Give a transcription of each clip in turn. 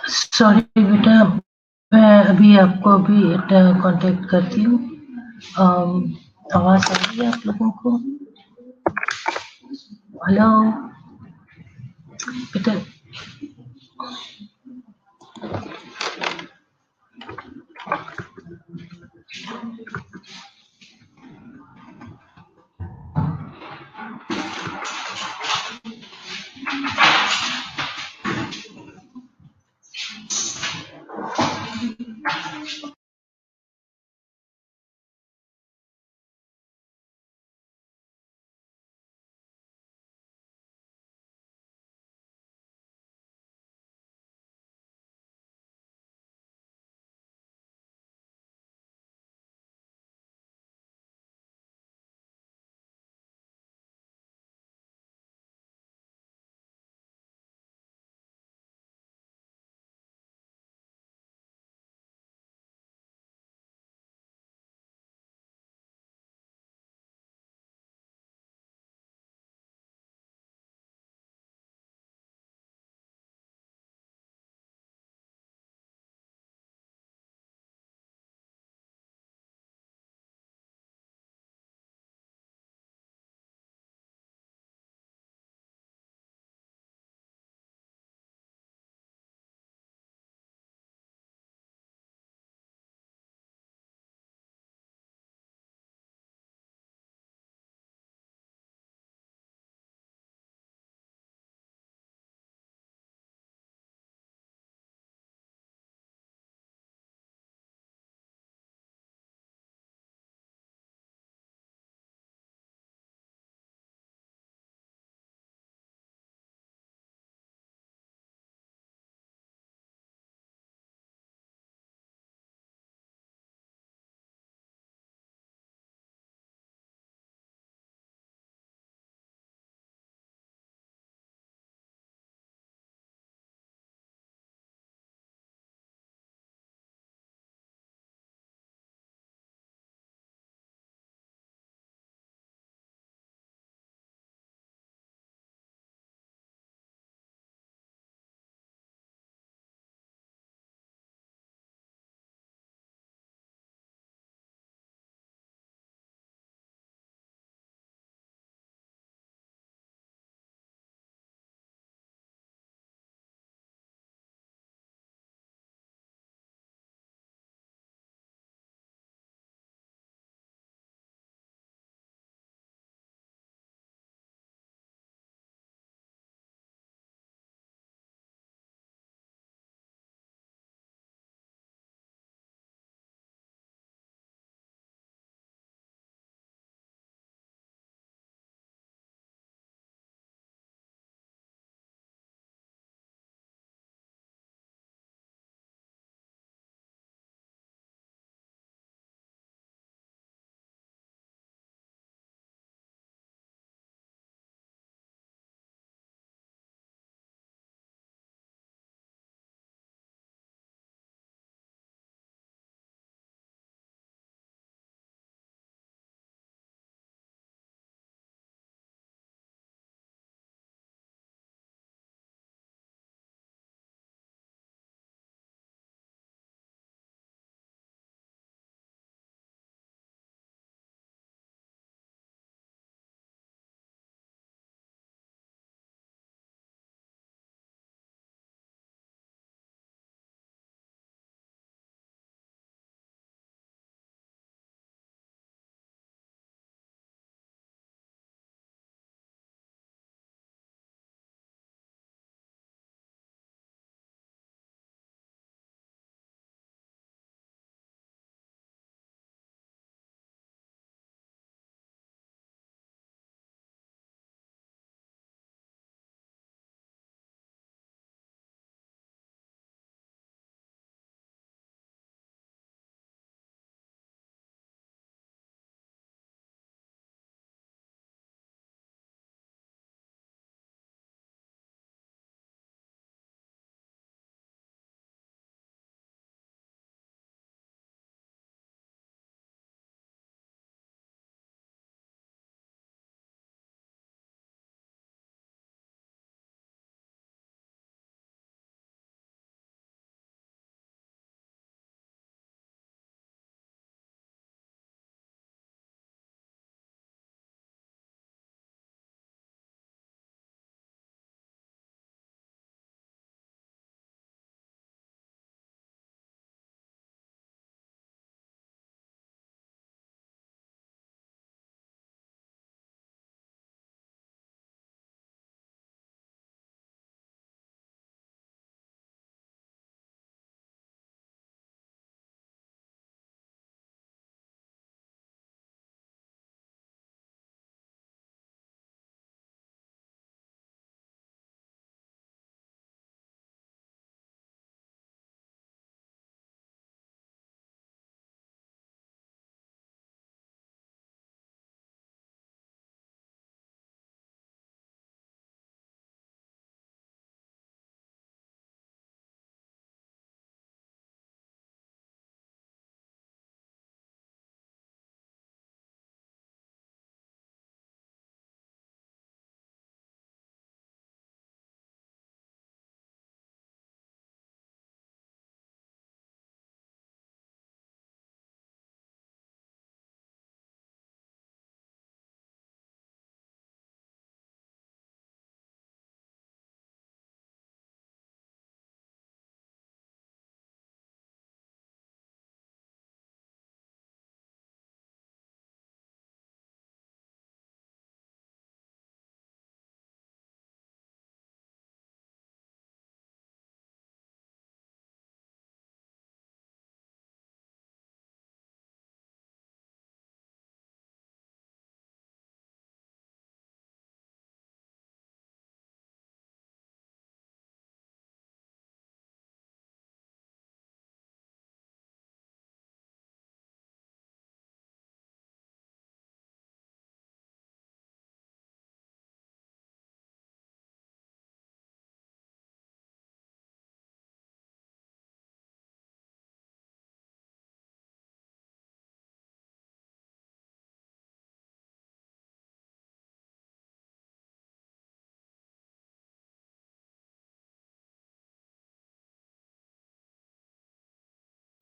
Sorry बेटा, मैं अभी आपको अभी कांटेक्ट करती हूँ। आवाज आ रही है आप लोगों को? हेलो बेटा।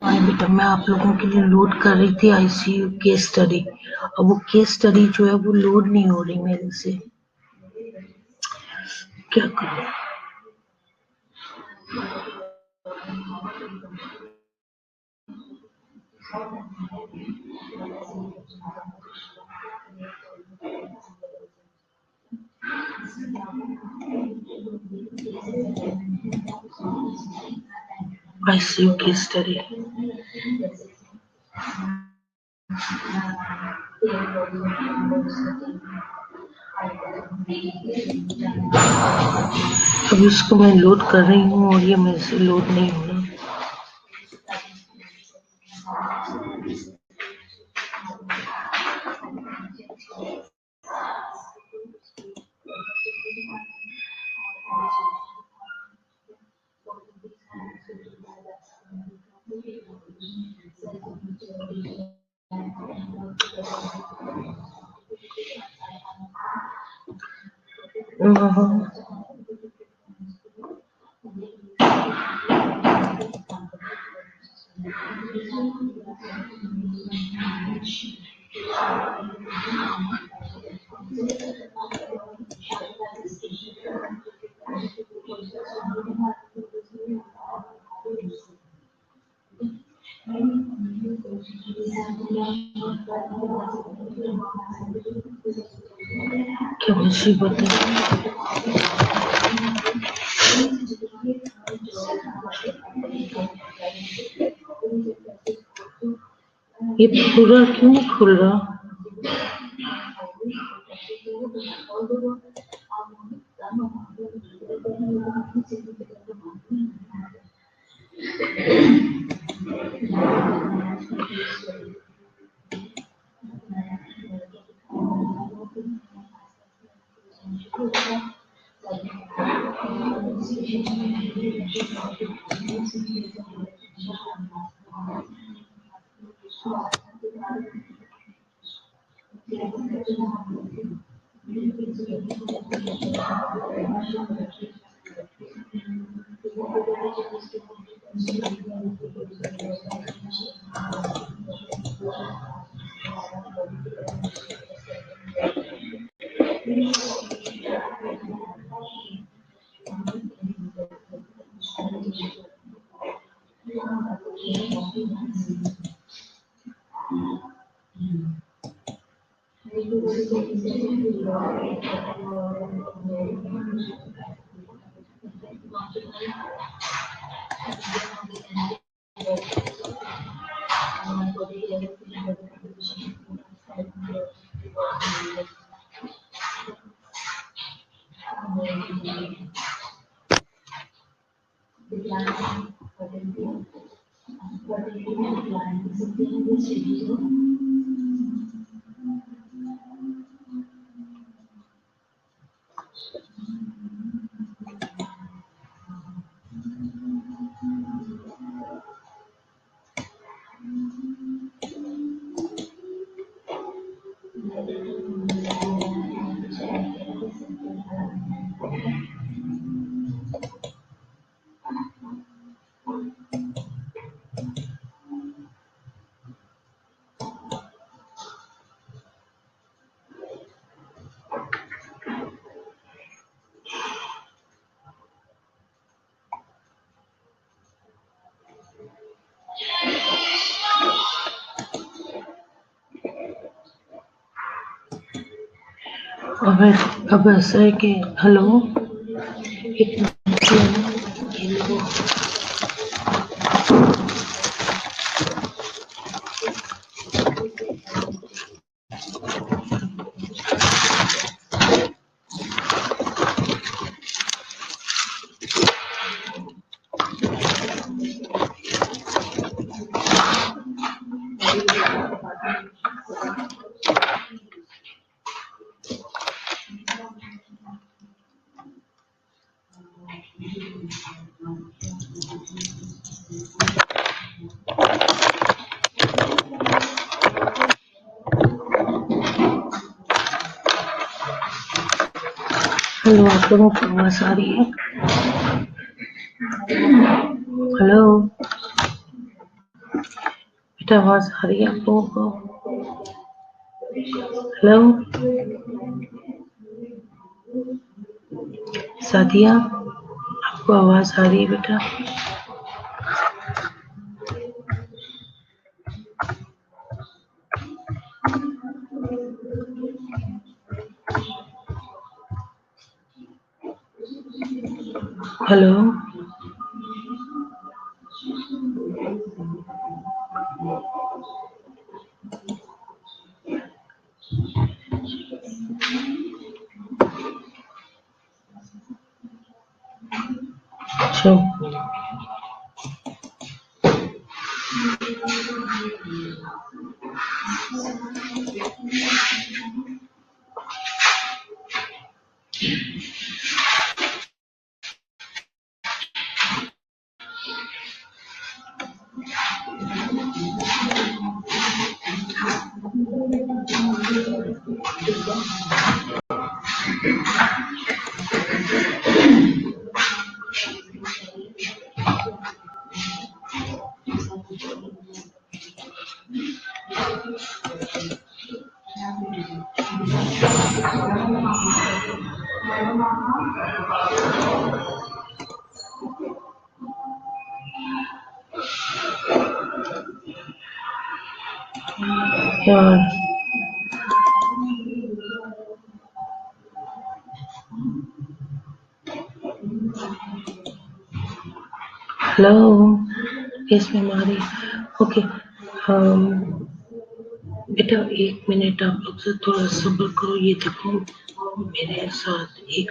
हाँ बेटा, मैं आप लोगों के लिए लोड कर रही थी आईसीयू केस स्टडी। अब वो केस स्टडी जो है वो लोड नहीं हो रही मेरे से, क्या करूं? आईसीयू केस स्टडी अब इसको मैं लोड कर रही हूँ और ये मेरे से लोड नहीं हो रहा। क्या मुसीबत है? ये पूरा क्यों नहीं खुल रहा? अब ऐसा है कि हेलो, एक हेलो, आप लोगों को आवाज आ रही है? हेलो, बेटा आवाज आ रही है आप लोगों को? हेलो सादिया, आपको आवाज आ रही है बेटा? हेलो अच्छा, यार हेलो, यस मैम आ रही है। ओके, बेटा 1 मिनट आप लोग से थोड़ा सब्र करो। ये देखो मेरे साथ एक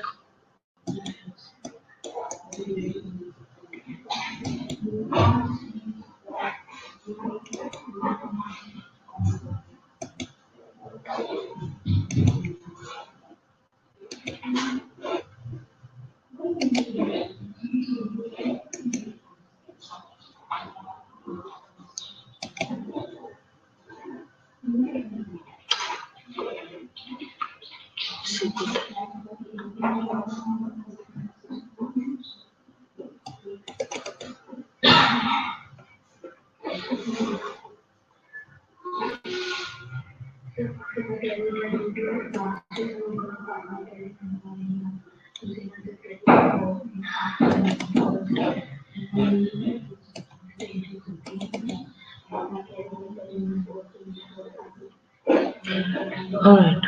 alright.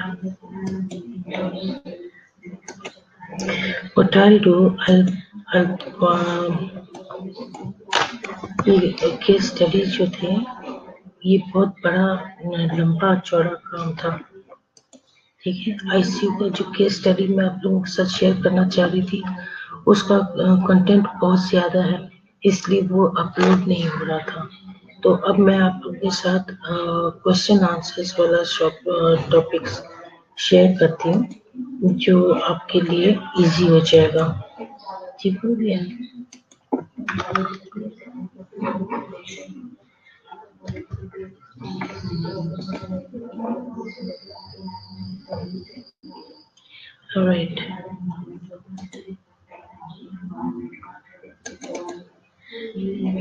What I'll do, ये केस स्टडी जो थे, ये बहुत बड़ा लंबा चौड़ा काम था। ठीक है, आईसीयू का जो केस स्टडी मैं आप लोगों के साथ शेयर करना चाह रही थी, उसका कंटेंट बहुत ज़्यादा है, इसलिए वो अपलोड नहीं हो रहा था। तो अब मैं आप लोगों के साथ क्वेश्चन आंसर्स वाला टॉपिक्स शेयर करती हूँ, जो आपके लिए इजी हो जाएगा। ठीक हो गया? ऑलराइट,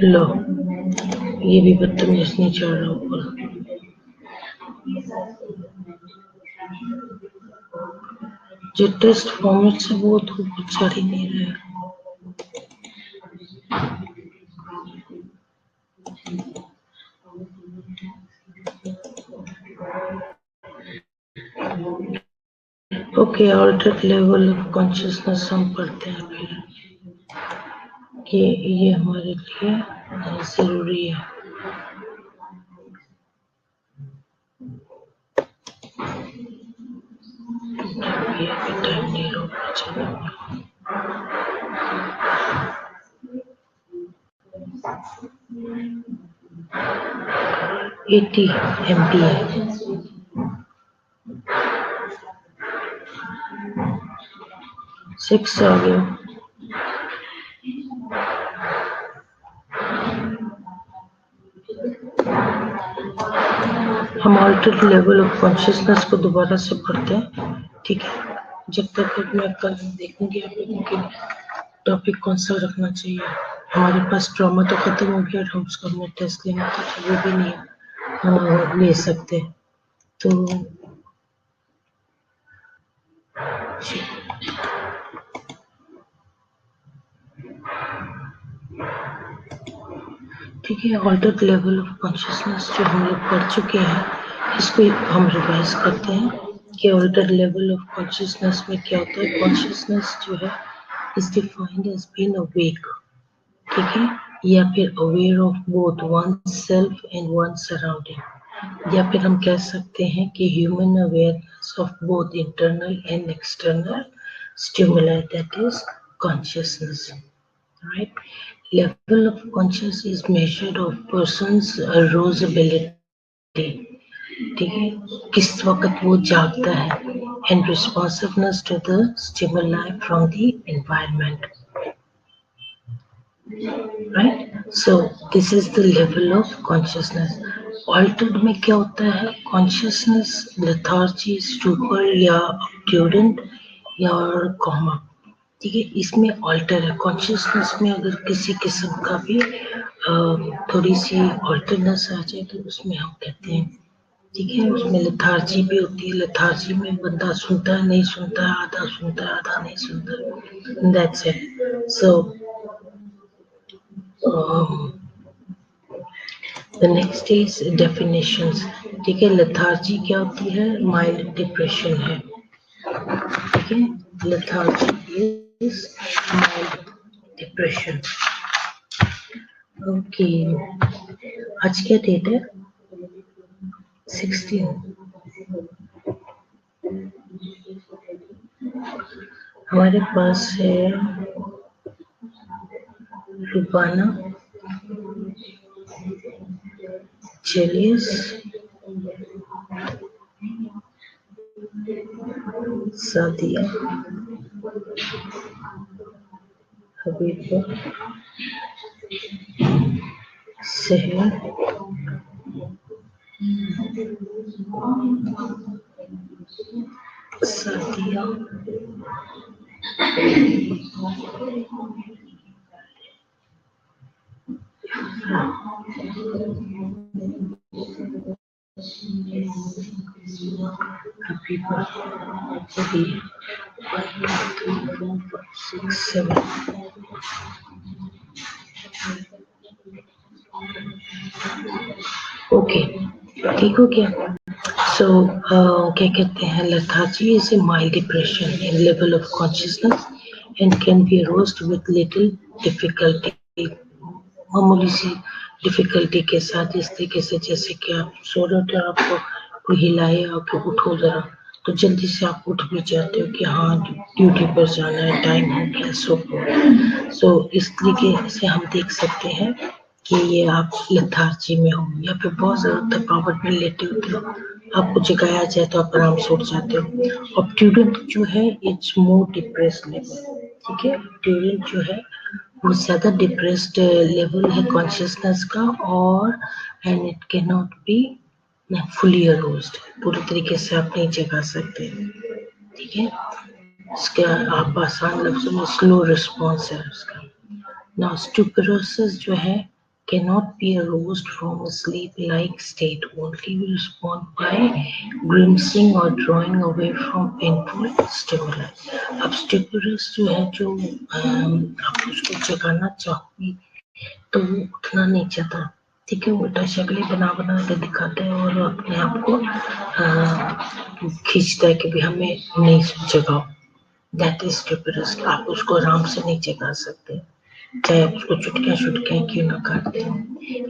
लो ये भी बदतमीज नहीं चढ़ रहा ऊपर। जो टेस्ट फॉर्मेट से वो तो कुछ चढ़ ही नहीं रहा है। Okay, altered level of consciousness हम पढ़ते हैं फिर कि ये हमारे लिए जरूरी है। ये भी टाइम नहीं रोकना चाहिए। 80 MB है। 6 आ गया। हम ऑल्टर्ड लेवल ऑफ कॉन्शियसनेस को दोबारा से पढ़ते हैं, ठीक है। जब तक मैं कल देखूंगी आप लोगों के टॉपिक कौन सा रखना चाहिए। हमारे पास ट्रॉमा तो खत्म हो गया, हम उसका टेस्ट लेना था, वो भी नहीं है। ले सकते हैं। तो ठीक है, ऑल्टर्ड लेवल ऑफ कॉन्शियसनेस जो हम लोग पढ़ चुके हैं, इसको हम रिवाइज करते हैं कि ऑल्टर्ड लेवल ऑफ कॉन्शियसनेस में क्या होता है। कॉन्शियसनेस जो है is defined as being awake, ठीक है, या फिर aware of both one self and one surrounding, या फिर हम कह सकते हैं कि human awareness of both internal and external stimuli, that is consciousness, right? Level of consciousness is measured of person's arousability, ठीक है, किस वक्त वो जागता है, and responsiveness to the stimuli from the environment, right? So this is the level of consciousness. Altered में क्या होता है? Consciousness, lethargy, stupor या obtundent या coma, ठीक है, इसमें ऑल्टर है। कॉन्शियसनेस में अगर किसी किस्म का भी थोड़ी सी ऑल्टरनेस आ जाए तो उसमें हम कहते हैं, ठीक है, उसमें लेथार्जी भी होती है। लेथार्जी में बंदा सुनता है, नहीं सुनता है, आधा सुनता है, आधा नहीं सुनता है, that's it. So the next is definitions, ठीक है। लेथार्जी क्या होती है? माइल्ड डिप्रेशन है, ठीक है। Lethargy is mild depression. Okay, आज क्या डेट है? 16। हमारे पास है रुबाना, जेलियस, सादिया, हबीबा, सहर, सादिया, हबीबा, अभी 1 2 3 4 6 7। ओके, ठीक हो गया। सो क्या कहते हैं, lethargy is a mild depression in level of consciousness and can be aroused with little difficulty, मामूली सी डिफिकल्टी के साथ। इस तरीके से जैसे कि आप सो रहे होते हो, आपको कोई हिलाए और कि उठो जरा, तो जल्दी से आप उठ भी जाते हो कि हाँ ड्यूटी पर जाना है, टाइम हो गया, सो इस तरीके से हम देख सकते हैं कि ये आप लेथार्जी में हो, या फिर बहुत ज़्यादा थकावट में लेटे होते हो, आपको जगाया जाए तो आप आराम से उठ जाते हो। ऑब्ट्यूडेंट जो है इट्स मोर डिप्रेस लेवल, ठीक है। ऑब्ट्यूडेंट जो है वो ज़्यादा डिप्रेस्ड लेवल है कॉन्शियसनेस का, और and it can not be fully aroused, पूरी तरीके से आप नहीं जगा सकते, ठीक है। इसका आप आसान लफ्जों में स्लो रिस्पॉन्स है उसका। नाउ स्टुपिरोसिस जो है cannot be aroused from a sleep-like state, only will respond by grimacing or drawing away from painful stimuli. अब स्टुपिरोस जो है, जो आप उसको जगाना चाहोगे तो वो उठना नहीं चाहता, ठीक है, उल्टा शक्लें बना बना के दिखाता है और अपने आप को खींचता है कि भी हमें नहीं जगाओ, दैट इज स्टुपिरोस। आप उसको आराम से नहीं जगा सकते, चाहे आप उसको चुटकियाँ चुटकियाँ क्यों ना काटते हो।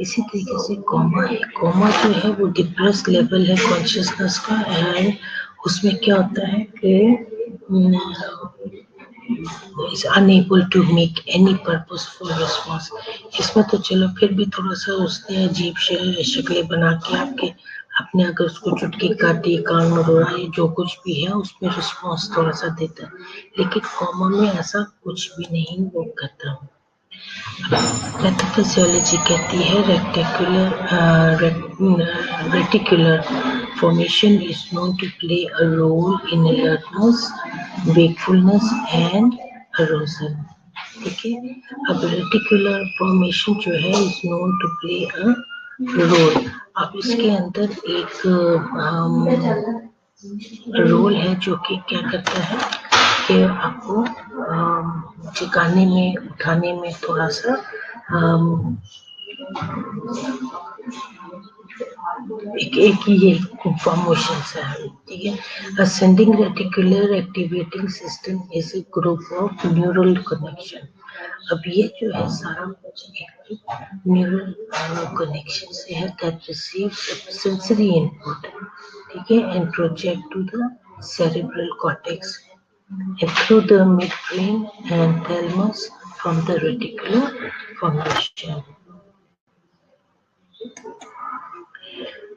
इसी तरीके से कोमा है, कोमा जो है वो डिप्रेस लेवल है कॉन्शियसनेस का, एंड उसमें क्या होता है कि is unable to make any purposeful response। इसमें तो चलो फिर भी थोड़ा सा उसने अजीब शक्लें बना के आपके अपने अगर उसको चुटकी काटी, कान मरोड़ा, जो कुछ भी है उसमें रिस्पॉन्स थोड़ा सा देता है, लेकिन कोमा में ऐसा कुछ भी नहीं वो करता। पैथोफिजियोलॉजी कहती है reticular formation is known to play a role in alertness, wakefulness and arousal, ठीक है। अब रेटिकुलर फॉर्मेशन जो है is known to play a role. अब इसके अंदर एक रोल है जो कि क्या करता है कि आपको जगाने में, उठाने में थोड़ा सा एक ये फॉर्मेशंस है, ठीक है। Ascending reticular activating system is a group of neural connection. अब ये जो है सारा कुछ एक न्यूरल कनेक्शन से है दैट रिसीव सेंसरी इनपुट, ठीक है, and project to the cerebral cortex and through the midbrain and thalamus from the reticular formation.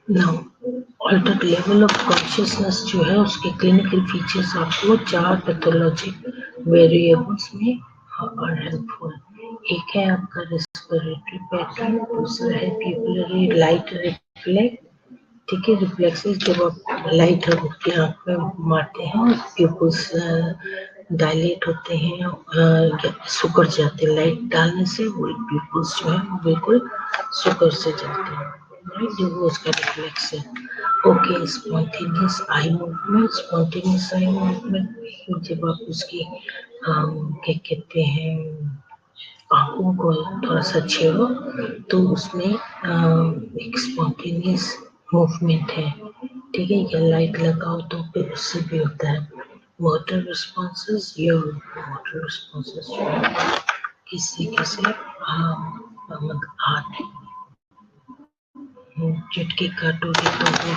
Now, altered level of consciousness जो है उसके clinical features आपको 4 pathologic variables में are helpful। एक है आपका respiratory pattern, दूसरा है pupillary light reflex, ठीक है। रिफ्लेक्सेस जब आप लाइट आपके आँख में मारते हैं, प्यूपल्स डायलेट होते हैं, सुकर जाते हैं। लाइट डालने से वो प्यूपल्स जो है वो बिल्कुल सुकर से जाते हैं, जो वो उसका रिफ्लेक्स है। Okay, spontaneous eye movement. Spontaneous eye movement जब आप उसकी क्या कहते हैं, आँखों को थोड़ा सा छेड़ो तो उसमें एक स्पॉन्टेनियस मूवमेंट है, ठीक है। या लाइट लगाओ तो फिर उससे भी होता है। मोटर रिस्पॉन्सेस, या मोटर रिस्पॉन्सेस जो है किसी किसी हाथ झटके काटोगे तो वो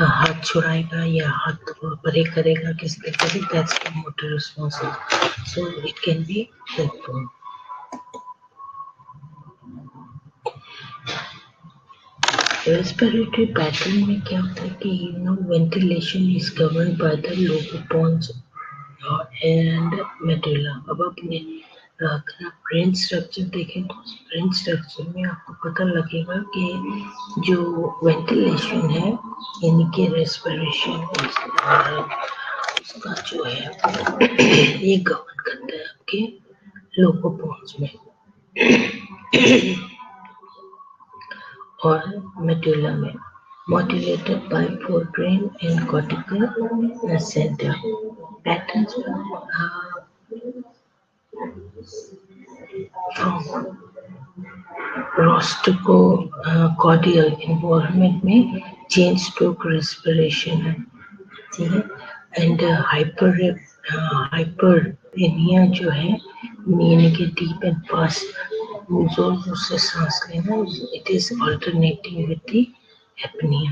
हाथ छुड़ाएगा या हाथ परे करेगा किस तरीके से, that's motor responses, so it can be helpful. Respiratory pattern में क्या होता है कि ventilation is governed by the lower pons and medulla. अब अपने अगर आप ब्रेन स्ट्रक्चर देखें तो ब्रेन स्ट्रक्चर में आपको पता लगेगा कि जो वेंटिलेशन है यानी कि रेस्पिरेशन उसका जो है ये गवर्न करता है आपके लोअर पोन्स में और मेडुला में, modulated by forebrain and cortical center. Patterns from rostrocordial environment में change stroke respiration है, ठीक है। एंड हाइपरनिया जो है यानी कि डीप एंड फास्ट जोर जोर से सांस लेना, it is alternating with the apnoea.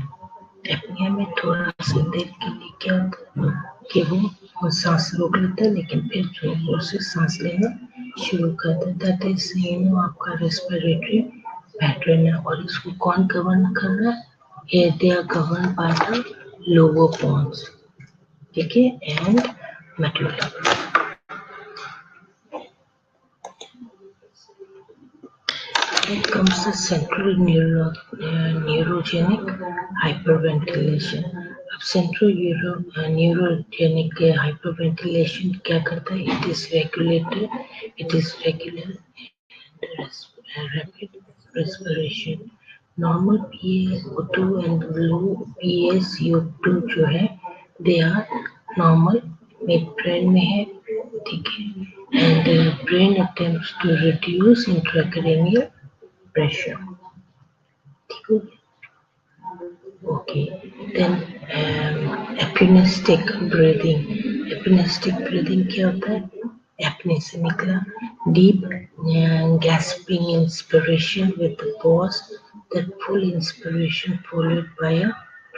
Apnoea में थोड़ा सा देर के लिए क्या होता है कि वो सांस रोक लेता है लेकिन फिर जोर जोर से सांस लेना शुरू करता है। दैट इज आपका रेस्पिरेटरी पैटर्न है। और इसको कौन गवर्न कर रहा है? They are govern by the lower pons, ठीक है, and medulla. Then comes the central neurogenic hyperventilation. अब central neurogenic hyperventilation क्या करता है? It is regular and rapid respiration. Normal PaO2 and low PaCO2 जो है they are normal, midbrain में है, ठीक है, and brain attempts to reduce intracranial pressure, ठीक है। Okay, then apneistic breathing. Apneistic breathing क्या होता है? Apne से निकला deep gasping inspiration with a pause, that full inspiration followed by a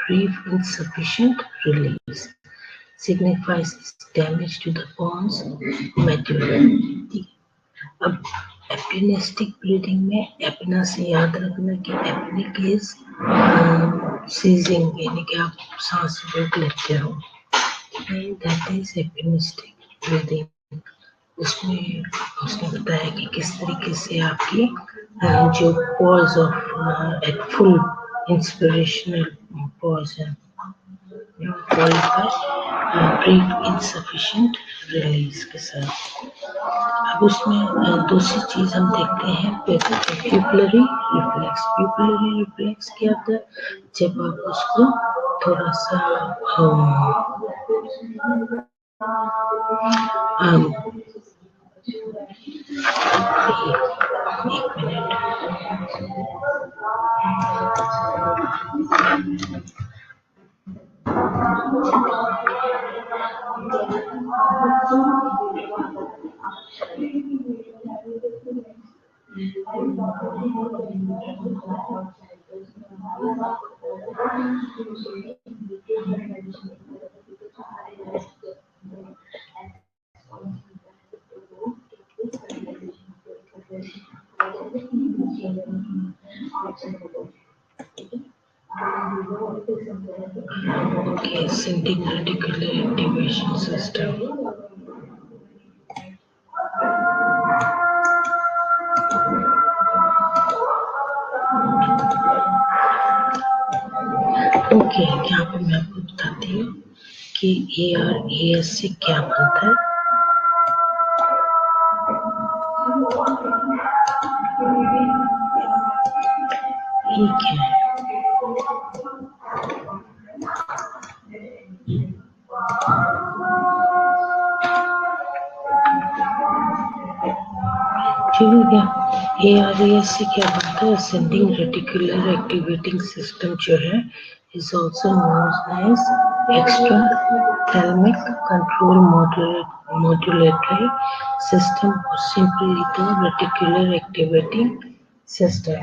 brief insufficient release signifies damage to the pons medulla। अब एपिनेस्टिक breathing में एपना से याद रखना कि एपनिक इज सीजिंग यानी कि आप सांस रोक लेते हो, दैट इज एपिनेस्टिक ब्रीदिंग। उसमें उसने बताया कि किस तरीके से आपकी जो pause of at full inspirational pause है ब्रीफ इनसफिशिएंट रिलीज के साथ। अब उसमें दूसरी चीज हम देखते हैं प्यूपिलरी रिफ्लेक्स। प्यूपिलरी रिफ्लेक्स क्या होता है? जब आप उसको थोड़ा सा एक minute, okay, sending reticular activation system. Okay, यहाँ पे मैं आपको बताती हूँ कि ARAS से क्या बनता है। ठीक है, ठीक है क्या? ARAS से क्या बनता है? सेंडिंग रेटिकुलर एक्टिवेटिंग सिस्टम जो है is also known as extra thalamic control modulatory system, or simply the reticular activating system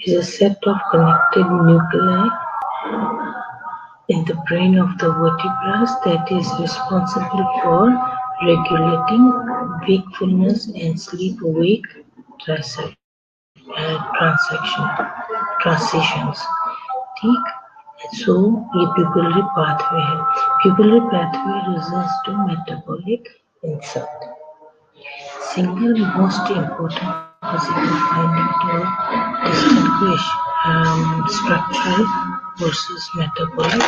is a set of connected nuclei in the brain of the vertebrates that is responsible for regulating wakefulness and sleep-wake transitions. ठीक, so ये pupillary pathway है. Pupillary pathway results to metabolic insult. Single most important physical finding to distinguish structural versus metabolic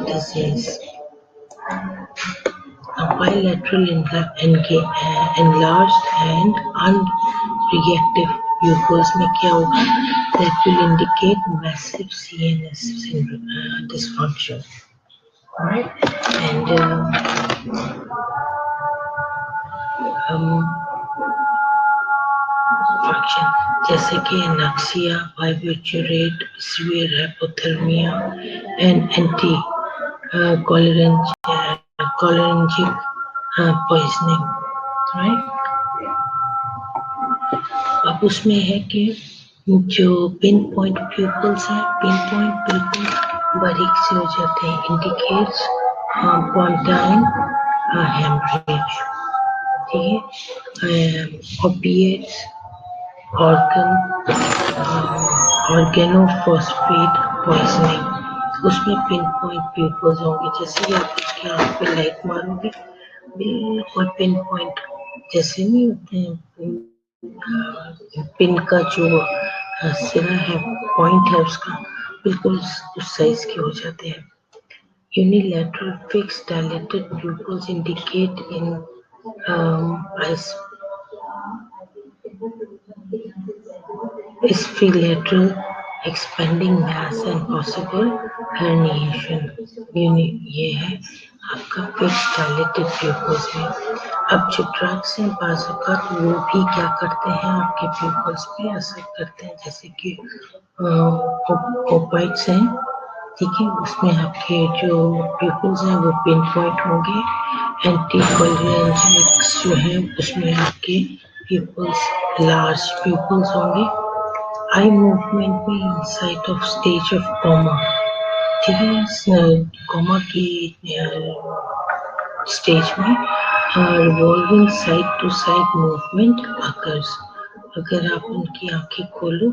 disease. Bilateral enlarged and unreactive pupils में क्या होगा? That will indicate massive CNS dysfunction, right? And function जैसे कि एनाक्सिया, barbiturate, severe hypothermia, and cholinergic poisoning, right? अब उसमें है कि जो पिन पॉइंट प्यूपल्स हैं, पिन पॉइंट बिल्कुल बारीक से हो जाते हैं, इंडिकेट्स पॉइंटाइन हेमरेज, ठीक है। ओपिएट्स, ऑर्गेनोफॉस्फेट पॉइजनिंग, उसमें पिन पॉइंट प्यूपल्स होंगे। जैसे कि आप उसके आँख पे लाइट मारोगे, बिल्कुल पिन पॉइंट जैसे नहीं होते हैं, पिन का जो सिरा है, पॉइंट है उसका, बिल्कुल उस साइज के हो जाते हैं। Unilateral fixed dilated pupils indicate in bilateral expanding mass and possible herniation. ये है आपका fixed dilated pupils में। अब जो ड्रग्स हैं बाज़-औक़ात वो भी क्या करते हैं, आपके pupils पे असर करते हैं, जैसे कि ओपाइड्स हैं, ठीक है, उसमें आपके जो pupils हैं वो पिन पॉइंट होंगे। एंटीकोलिनेर्जिक्स जो है उसमें आपके pupils लार्ज pupils होंगे। आई मूवमेंट में insight of stage of coma, ठीक है, कोमा की स्टेज में revolving side to side movement occurs. अगर आप उनकी आंखें खोलो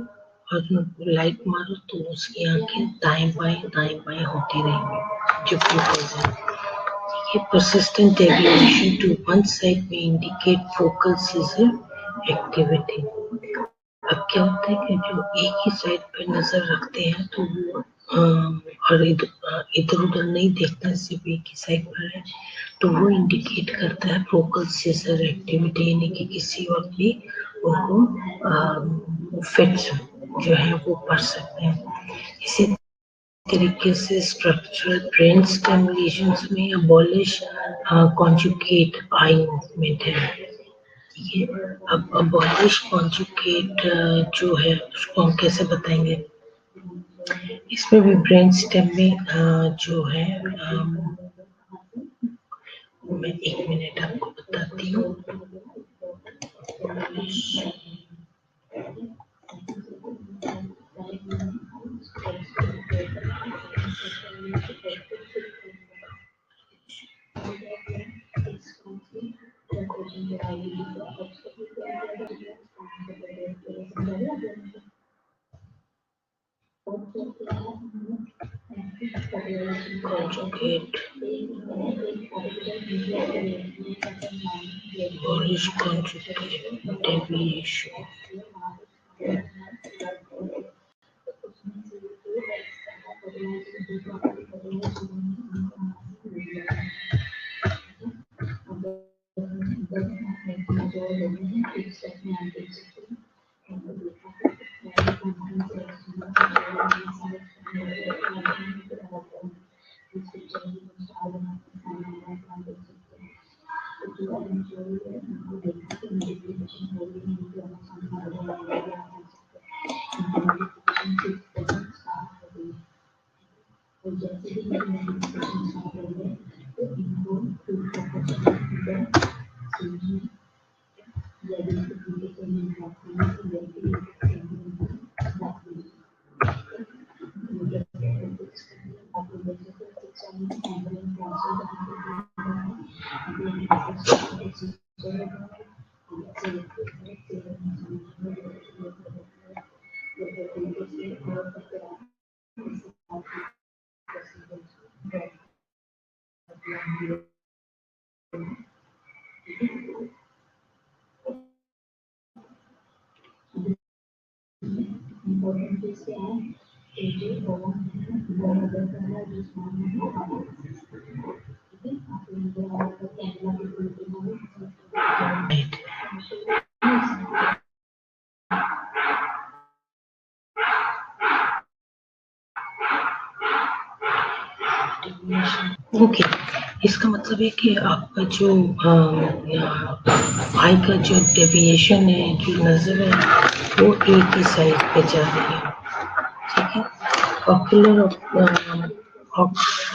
और लाइट मारो तो उसकी आंखें दाएं बाएं होती रहेंगी, जो pupils हैं, ठीक है। persistent deviation to one side may indicate focal seizure activity। अब क्या होता है कि जो एक ही साइड पे नजर रखते हैं तो वो और इधर उधर नहीं देखता है, सिर्फ एक ही साइड पर है, तो वो इंडिकेट करता है फोकल सीजर एक्टिविटी, यानी कि किसी वक्त भी उनको फिट्स जो है वो पड़ सकते हैं। इसी तरीके से स्ट्रक्चरल ब्रेन स्टिमुलेशंस में अबॉलिश कॉन्जुगेट आई मूवमेंट है। ठीक है, अब अबॉलिश कॉन्जुगेट जो है उसको हम कैसे बताएंगे? इसमें भी ब्रेन स्टेम में जो है मैं 1 मिनट आपको बताती हूँ। Conjugate Polish conjugate deviation. Okay, इसका मतलब है कि आपका जो आई का जो डेविएशन है, जो नजर है, वो एक ही साइड पे जा रही है। ठीक है,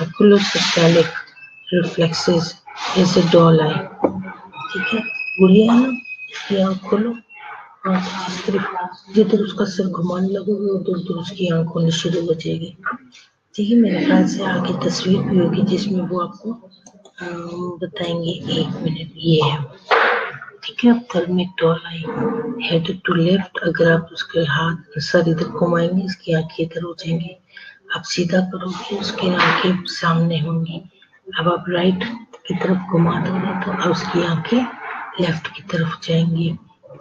oculocephalic reflexes is a doll eye. ठीक है, बुढ़िया है ना, इसकी आँख खोलो, जिधर उसका सिर घुमाने लगोगे उधर उधर उसकी आँख खोलनी शुरू हो जाएगी। ठीक है, मेरे ख्याल से आगे तस्वीर भी होगी जिसमें वो आपको बताएंगे। 1 मिनट, ये है। ठीक है, अब thermic doll eye head to left, अगर आप उसके हाथ सर इधर घुमाएंगे इसकी आंखें इधर हो जाएंगी, आप सीधा करोगे उसकी आंखें सामने होंगी। अब आप राइट की तरफ घुमा दोगे तो अब उसकी आंखें लेफ्ट की तरफ जाएंगी।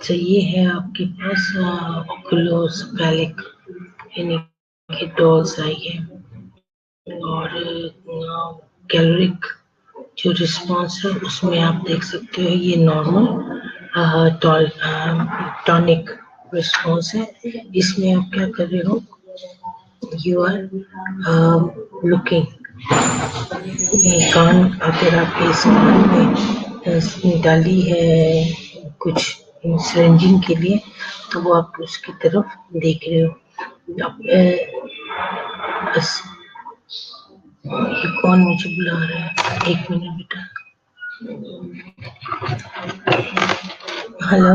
तो ये है आपके पास ओकुलोसेफेलिक यानी कि डॉल्स आई है। और कैलोरिक जो रिस्पॉन्स है उसमें आप देख सकते हो ये नॉर्मल टॉनिक रिस्पॉन्स है। इसमें आप क्या कर रहे हो, यू आर लुकिंग, कान अगर आपके इस कान में डाली है कुछ सिरिंजिंग के लिए तो वो आप उसकी तरफ देख रहे हो। बस ये कौन मुझे बुला रहा है? 1 मिनट बेटा। हेलो,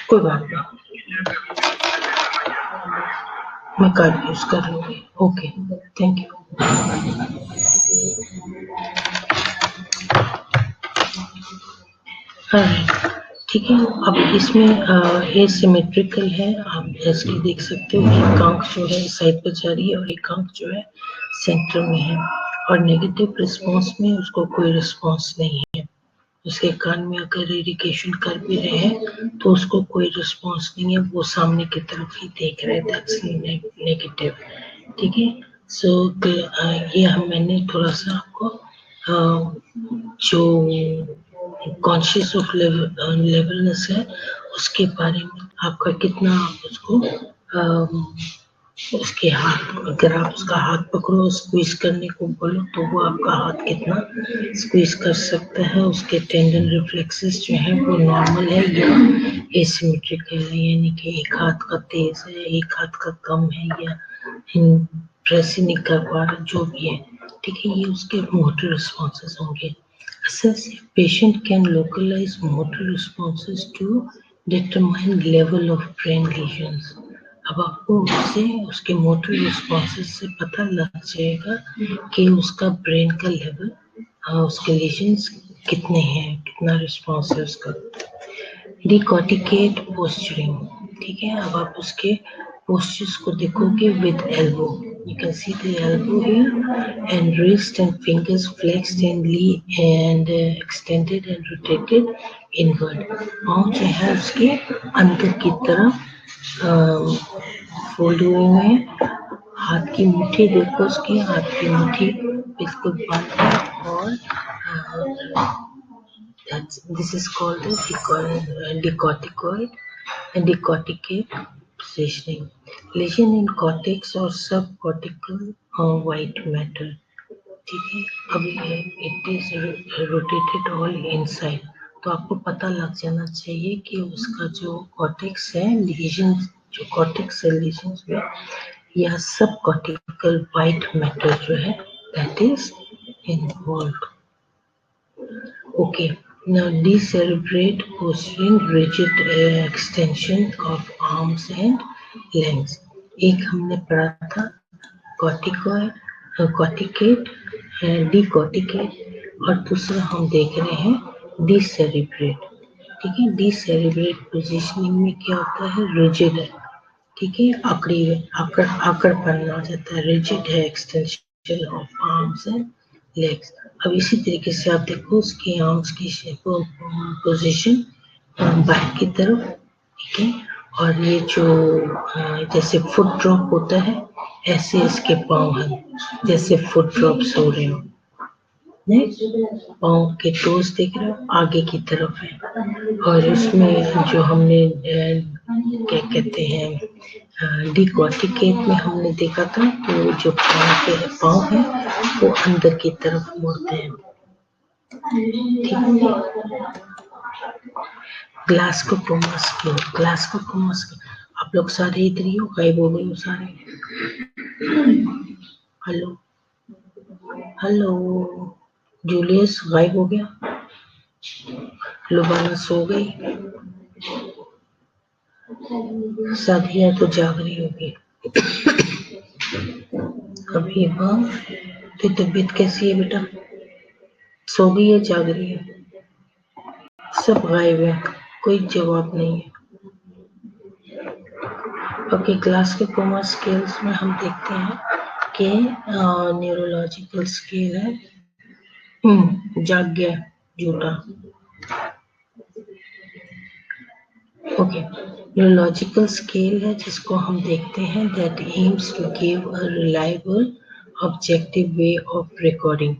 कोई बात नहीं, मैं कार्ड यूज कर लूंगी। Okay, thank you. ठीक है, अब इसमें एसिमेट्रिकल है, आप इसकी देख सकते हो एक आंख जो है साइड पर जा रही है और एक आंख जो है सेंटर में है, और नेगेटिव रिस्पॉन्स में उसको कोई रिस्पॉन्स नहीं है। उसके कान में अगर इरिगेशन कर भी रहे हैं तो उसको कोई रिस्पॉन्स नहीं है, वो सामने की तरफ ही देख रहे हैं, दैट्स नेगेटिव। ठीक है, सो ये मैंने थोड़ा सा आपको जो कॉन्शियस ऑफ लेवलनेस है उसके बारे में, आपका कितना उसको उसके हाथ, अगर आप उसका हाथ पकड़ो स्क्वीज करने को बोलो तो वो आपका हाथ कितना स्क्वीज कर सकता है, उसके टेंडन रिफ्लेक्सेस जो है वो नॉर्मल है या एसिमेट्रिक है, यानी कि एक हाथ का तेज है एक हाथ का कम है या प्रेस ही नहीं कर पा रहा, जो भी है। ठीक है, ये उसके मोटर रिस्पॉन्सेस होंगे। Assess if patient can localize motor responses to determine level of brain lesions. अब आपको उससे उसके मोटर रिस्पॉन्सेस से पता लग जाएगा कि उसका ब्रेन का लेवल, उसके लेजन्स कितने हैं, कितना रिस्पॉन्स है उसका। डिकॉर्टिकेट पोस्चरिंग, ठीक है, अब आप उसके पोस्चर्स को देखोगे with elbow, you can see the elbow here and wrist and fingers flexed and extended and rotated inward. पाँव जो है उसके अंदर की तरफ फोल्ड हुए हैं, हाथ की मुट्ठी देखो, उसकी हाथ की मुट्ठी बिल्कुल बंद है और this is called the decorticoid and decorticate positioning. Lesion in cortex or subcortical white matter. ठीक है, अभी it is rotated all inside, तो आपको पता लग जाना चाहिए कि उसका जो कॉर्टेक्स है, लीजन जो कॉर्टेक्स है लीजन में, या सब कॉर्टिकल वाइट मैटर जो है that is involve. Okay, now decerebrate posturing, rigid extension of arms and legs. एक हमने पढ़ा था कॉर्टिकॉइड, कॉर्टिकेट, डिकॉर्टिकेट, और दूसरा हम देख रहे हैं डिसेरिब्रेट। ठीक है, डिसेरिब्रेट पोजीशनिंग में क्या होता है, रिजिड है, ठीक है, आकड़ी है, आकड़पन आ जाता है, रिजिड है, extension of arms and legs. अब इसी तरीके से आप देखो उसके आर्म्स की पोजीशन बैक की तरफ, ठीक है, और ये जो जैसे फुट ड्रॉप होता है ऐसे इसके पाँव हैं, जैसे फुट ड्रॉप्स हो रहे हो, पाँव के टोस देख रहे हो आगे की तरफ है, और इसमें जो हमने क्या कहते हैं डिकॉर्टिकेट में हमने देखा था, तो जो पाँव है वो अंदर की तरफ मुड़ते हैं। ठीक है, ग्लास्कोकोमा स्केल, ग्लास्कोकोमा स्केल, आप लोग सारे इधर ही हो, गायब हो गए हो सारे। हेलो हेलो, जूलियस गायब हो गया, लुबाना सो गई, सादिया तो जाग रही होगी। अभी तो तबीयत कैसी है बेटा, सो गई है जाग रही है, सब गायब है, कोई जवाब नहीं है। ओके, ग्लास्कोकोमा स्केल्स में हम देखते हैं कि न्यूरोलॉजिकल स्केल है, जाग गया झूठा। ओके, न्यूरोलॉजिकल स्केल है जिसको हम देखते हैं that aims to give a reliable objective way of recording.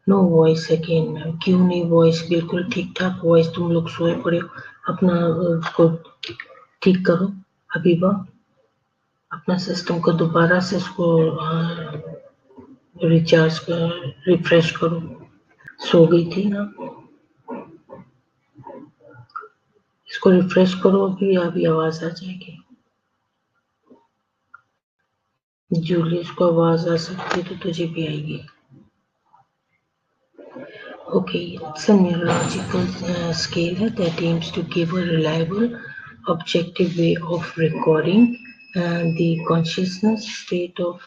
No voice again ma'am, क्यों नहीं वॉइस, बिल्कुल ठीक ठाक वॉइस, तुम लोग सोए पड़े हो, अपना उसको ठीक करो हबीबा, अपना सिस्टम को दोबारा से इसको रिचार्ज कर, रिफ्रेश करो, सो गई थी ना, इसको रिफ्रेश करो, अभी आवाज आ जाएगी। जूलियस को आवाज आ सकती है तो तुझे भी आएगी। Okay, it's a neurological scale that aims to give a reliable, objective way of recording the conscious state of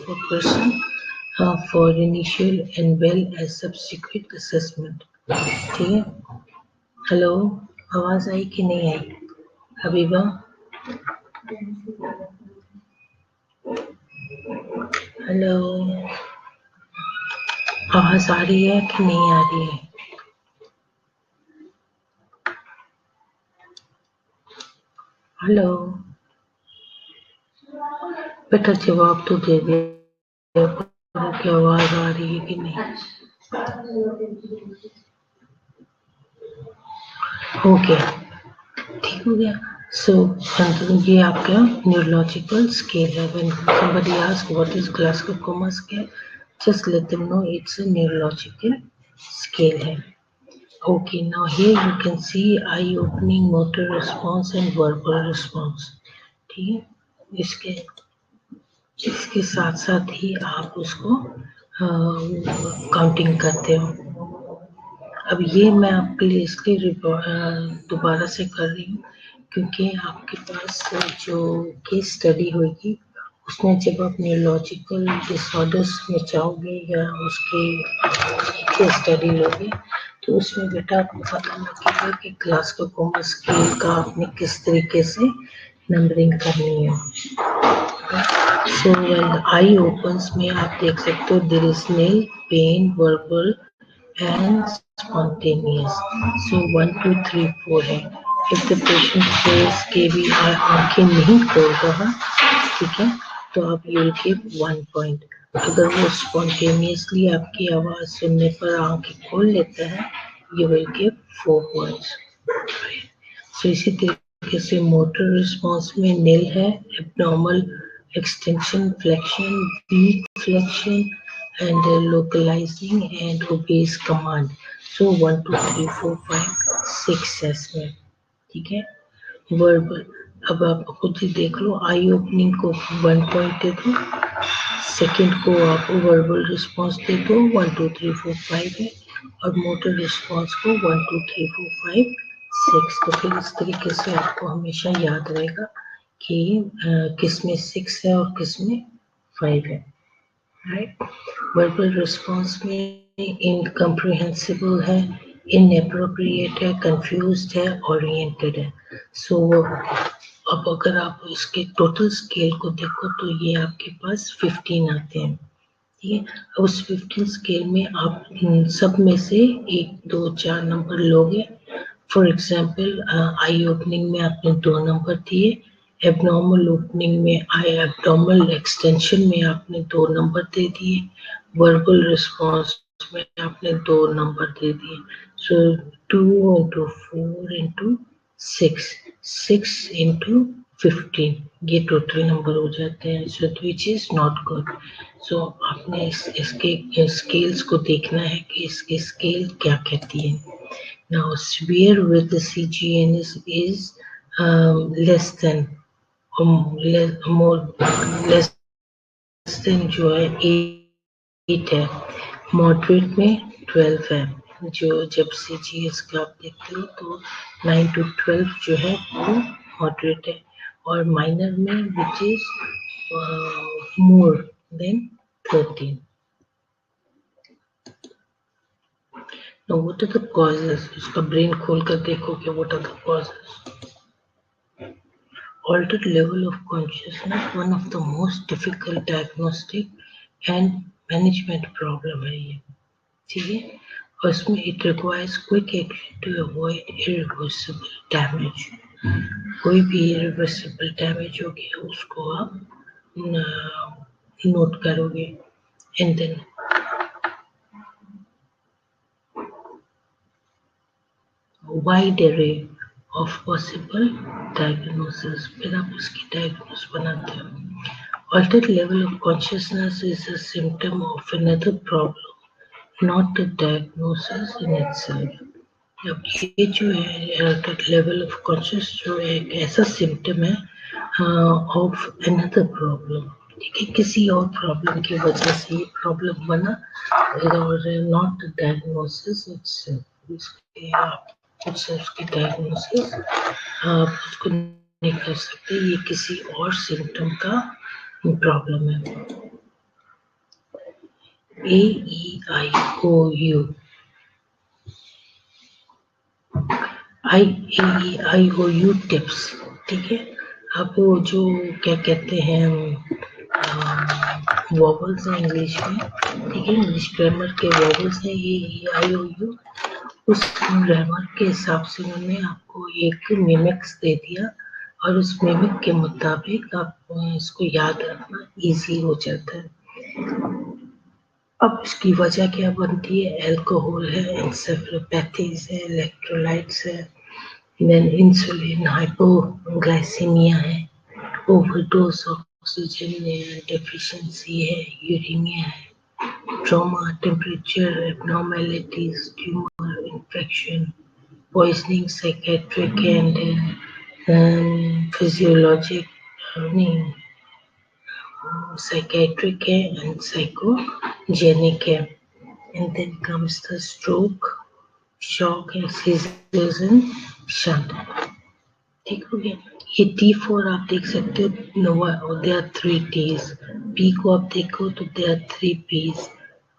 a person for initial and well as subsequent assessment. ठीक है, हेलो, आवाज आई कि नहीं आई हबीबा? हेलो आवाज आ रही है कि नहीं आ रही है? हेलो बेटा, जवाब तो दे दे कि आवाज आ रही है कि नहीं। हो गया, ठीक हो गया। सो ये आपका न्यूरोलॉजिकल स्केल है। When somebody asks what is Glasgow Coma scale, just let them know it's a neurological scale है। Okay, now here you can see eye opening, motor response and verbal response। ठीक है, इसके साथ साथ ही आप उसको counting करते हो। अब ये मैं आपके लिए इसलिए दोबारा से कर रही हूँ क्योंकि आपके पास जो केस स्टडी होगी उसमें जब आप न्यूरोलॉजिकल डिसऑर्डर्स में चाहोगे या उसके केस स्टडी लोगे तो उसमें बेटा आपको पता लगेगा कि ग्लासगो कोमा स्केल का आपने किस तरीके से नंबरिंग करनी है। सो व्हेन आई ओपन्स में आप देख सकते हो there is nail pain verbal and spontaneous. So 1, 2, 3, 4 है। If the patient says कि भी आंखें नहीं खोल रहा, ठीक है, तो आप you will give 1 point। अगर वो spontaneously आपकी आवाज सुनने पर आंखें खोल लेता है, you will give 4 points। So इसी तरीके से motor response में nil है, abnormal extension, flexion, weak flexion, and localizing and obeys command। So 1, 2, 3, 4, 5, 6 है इसमें, ठीक है। वर्बल, अब आप खुद ही देख लो, आई ओपनिंग को 1 पॉइंट दे दो, सेकंड को आप वर्बल रिस्पॉन्स दे दो 1, 2, 3, 4, 5 है, और मोटर रिस्पॉन्स को 1, 2, 3, 4, 5, 6। तो फिर इस तरीके से आपको हमेशा याद रहेगा कि किस में 6 है और किस में 5 है। राइट, वर्बल रिस्पॉन्स में इनकम्प्रिहेंसिबल है, इनएप्रोप्रिएट है, कंफ्यूज्ड है, ओरिएंटेड है। सो अब अगर आप इसके टोटल स्केल को देखो तो ये आपके पास 15 आते हैं। ठीक है, अब उस 15 स्केल में आप इन सब में से 1, 2, 4 नंबर लोगे। फॉर एग्जाम्पल आई ओपनिंग में आपने 2 नंबर दिए, एबनॉर्मल ओपनिंग में आई एब्डोमिनल एक्सटेंशन में आपने 2 नंबर दे दिए, वर्बल रिस्पॉन्स में आपने 2 नंबर दे दिए। सो 2 into 4 into 6, 6 into 15, ये टोटल नंबर हो जाते हैं। सो विच इज नॉट गुड। सो आपने इसके स्केल्स को देखना है कि इसकी स्केल क्या कहती है। Now severe with the CGN is less than less than जो है 8 है, मॉडरेट में 12 है। जो जब CGS का आप देखते हो तो 9 to 12 जो है वो मॉडरेट है, और माइनर में which is more than 13। Now what are the causes? उसका ब्रेन खोल कर देखो कि what are the causes? Altered level of consciousness, one of the most difficult diagnostic and management problem है ये, ठीक है, और इसमें it requires quick action to avoid irreversible damage। कोई भी irreversible damage हो गया उसको आप नोट करोगे। and then wide array of possible diagnosis, फिर आप उसकी डायग्नोस बनाते हो। Altered level of consciousness is a symptom of another problem, not a diagnosis in itself। अब ये जो है altered level of consciousness जो है एक ऐसा symptom है of another problem, ठीक है, किसी और प्रॉब्लम की वजह से ये प्रॉब्लम बना, और नॉट डायग्नोसिस इसके आप कुछ उसकी डायग्नोसिस आप उसको नहीं कर सकते, ये किसी और सिम्टम का प्रॉब्लम है। AEIOU AEIOU टिप्स, ठीक है। अब वो जो क्या कहते हैं वॉवल्स है इंग्लिश में, ठीक है, इंग्लिश ग्रामर के वॉवल्स है ये आई ओ यू। उस ग्रामर के हिसाब से उन्होंने आपको एक मिमिक्स दे दिया और उस मिमिक के मुताबिक आप इसको याद रखना इजी हो जाता है। अब इसकी वजह क्या बनती है? अल्कोहल है, एन्सेफेलोपैथीज है, इलेक्ट्रोलाइट्स है, देन इंसुलिन हाइपोग्लाइसीमिया है, ओवरडोज ऑक्सीजन डेफिशिएंसी है, यूरेनिया है, trauma, temperature abnormalities, tumor infection, poisoning, psychiatric and physiologic, नहीं, psychiatric and psychogenic. And then comes the stroke, shock, and seizures and shunt. ठीक हो गया। ये T4 आप देख सकते हो, there are 3 T's। P को आप देखो तो there are 3 P's।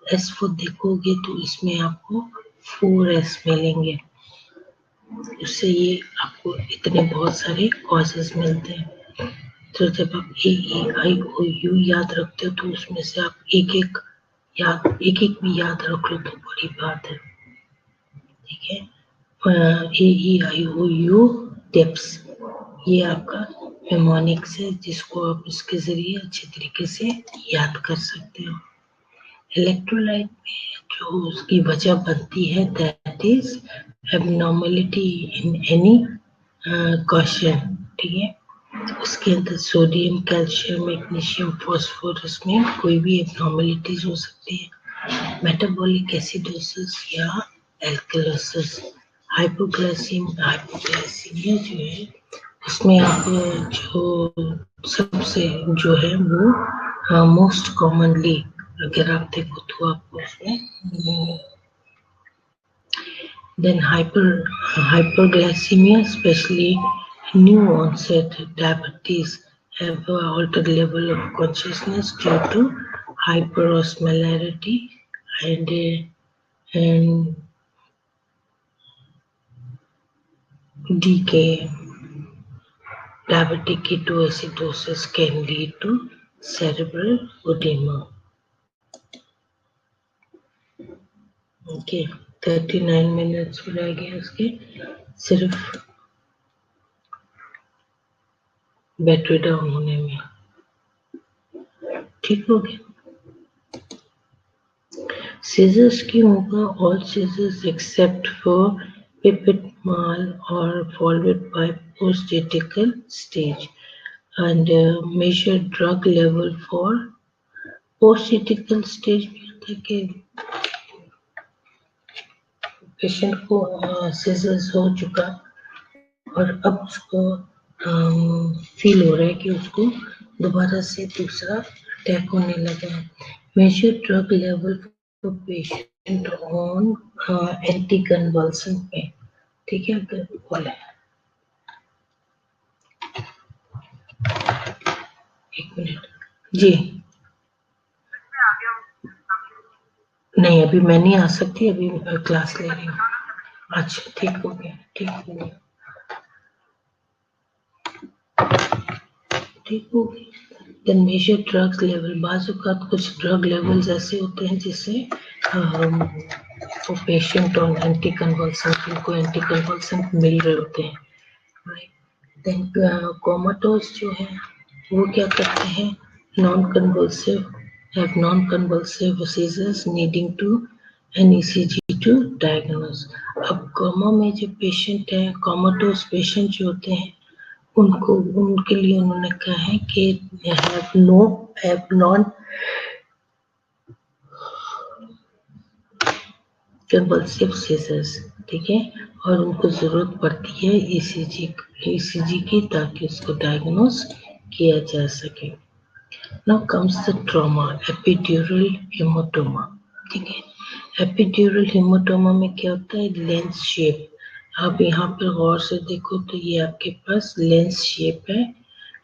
S को देखोगे तो इसमें आपको 4 S मिलेंगे। उससे ये आपको इतने बहुत सारे कॉजेज मिलते हैं। तो जब आप AEIOU याद रखते हो तो उसमें से आप एक एक भी याद रख लो तो बड़ी बात है, ठीक है। AEIOU टिप्स, ये आपका मेमोनिक्स है जिसको आप इसके जरिए अच्छे तरीके से याद कर सकते हो। इलेक्ट्रोलाइट में जो उसकी वजह बनती है that is abnormality in any question, ठीक है। उसके अंदर सोडियम, कैल्शियम, मैग्नीशियम, फास्फोरस में कोई भी एबनॉर्मलिटीज हो सकती है। मेटाबॉलिक एसिडोसिस या एल्कलोसिस। हाइपोग्लाइसीमिया जो है उसमें आप जो सबसे जो है वो मोस्ट कॉमनली अगर आप देखो तो आपको उसमें then hyperglycemia, especially new onset diabetes, have a altered level of consciousness due to hyperosmolarity and decay. Diabetic ketoacidosis can lead to cerebral edema. Okay, 39 minutes रह गए उसके, सिर्फ बैटरी डाउन होने में। ठीक हो गया। Scissors क्यों होगा? All scissors except for pipette mal are followed by post-critical stage and measure drug level for post-critical stage में होता है कि पेशेंट को सीजर्स हो चुका और अब उसको फील हो रहा है कि उसको दोबारा से दूसरा अटैक होने लगा है। Major drug level for patient on anti convulsion पे, ठीक है। अगर बोले एक मिनट जी, नहीं अभी मैं नहीं आ सकती, अभी क्लास ले रही हूँ। अच्छा ठीक हो गया, ठीक हो गया, ठीक हो गया। देन मेजर ड्रग्स लेवल, बाज़ औक़ात कुछ ड्रग लेवल्स ऐसे होते हैं जिससे वो पेशेंट और एंटी कन्वल्सेंट, उनको एंटी कन्वल्सेंट मिल रहे होते हैं, राइट। देन कोमाटोस जो है वो क्या करते हैं? Non convulsive seizures needing to an ECG to diagnose. अब कोमा में जो पेशेंट है, कोमाटोस पेशेंट जो होते हैं उनको, उनके लिए उन्होंने कहा है कि हैव नॉन कन्वल्सिव सीजर्स, ठीक है, और उनको जरूरत पड़ती है ECG की ताकि उसको डायग्नोस किया जा सके। Now comes the trauma, epidural haematoma, ठीक है। एपिड्यूरल हेमाटोमा में क्या होता है? Lens shape. आप यहाँ पर गौर से देखो तो ये आपके पास लेंस शेप है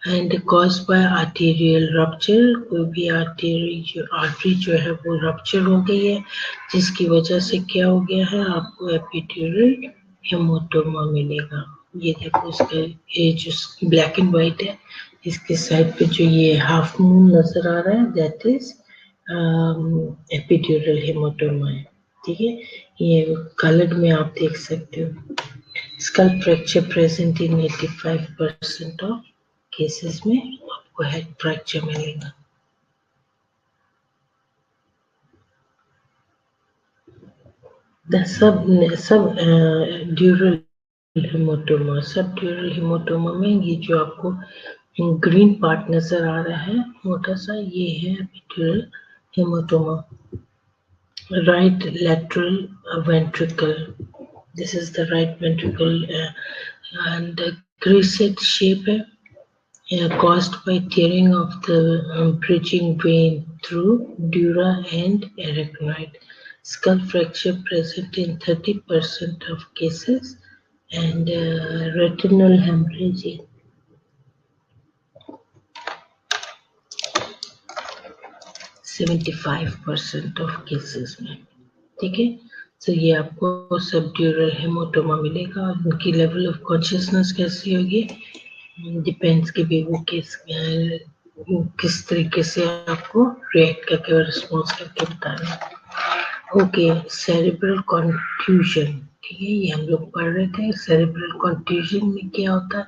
and caused by arterial rupture. कोई भी आर्टरी जो है वो रप्चर हो गई है जिसकी वजह से क्या हो गया है? आपको एपिड्यूरल हेमाटोमा मिलेगा। ये देखो इसका ये जो ब्लैक एंड व्हाइट है, इसके साइड पे जो ये हाफ मून नजर आ रहा है दैट इज एपिड्यूरल हेमाटोमा है। ठीक है, ये कलर में आप देख सकते हो। Skull fracture present in 85% of cases में आपको हेड फ्रैक्चर मिलेगा। सब ड्यूरल हेमाटोमा, सब ड्यूरल हेमाटोमा में ये जो आपको ग्रीन पार्ट नजर आ रहा है मोटा सा, ये है epidural haematoma. Right lateral ventricle, this is the right ventricle, and crescent shape है, caused by tearing of the bridging vein through dura and arachnoid. Skull fracture present in 30% of cases, and retinal hemorrhage in 75% of cases में। ठीक है, तो ये आपको सब ड्यूरल haematoma मिलेगा। और उनकी लेवल ऑफ कॉन्शियसनेस कैसी होगी, डिपेंड्स कि भी वो किस तरीके से आपको रिएक्ट करके और रिस्पॉन्स करके बता रहे हैं। ओके, सेरेब्रल कॉन्फ्यूजन, ठीक है, ये हम लोग पढ़ रहे थे। सेरेब्रल कॉन्फ्यूजन में क्या होता है,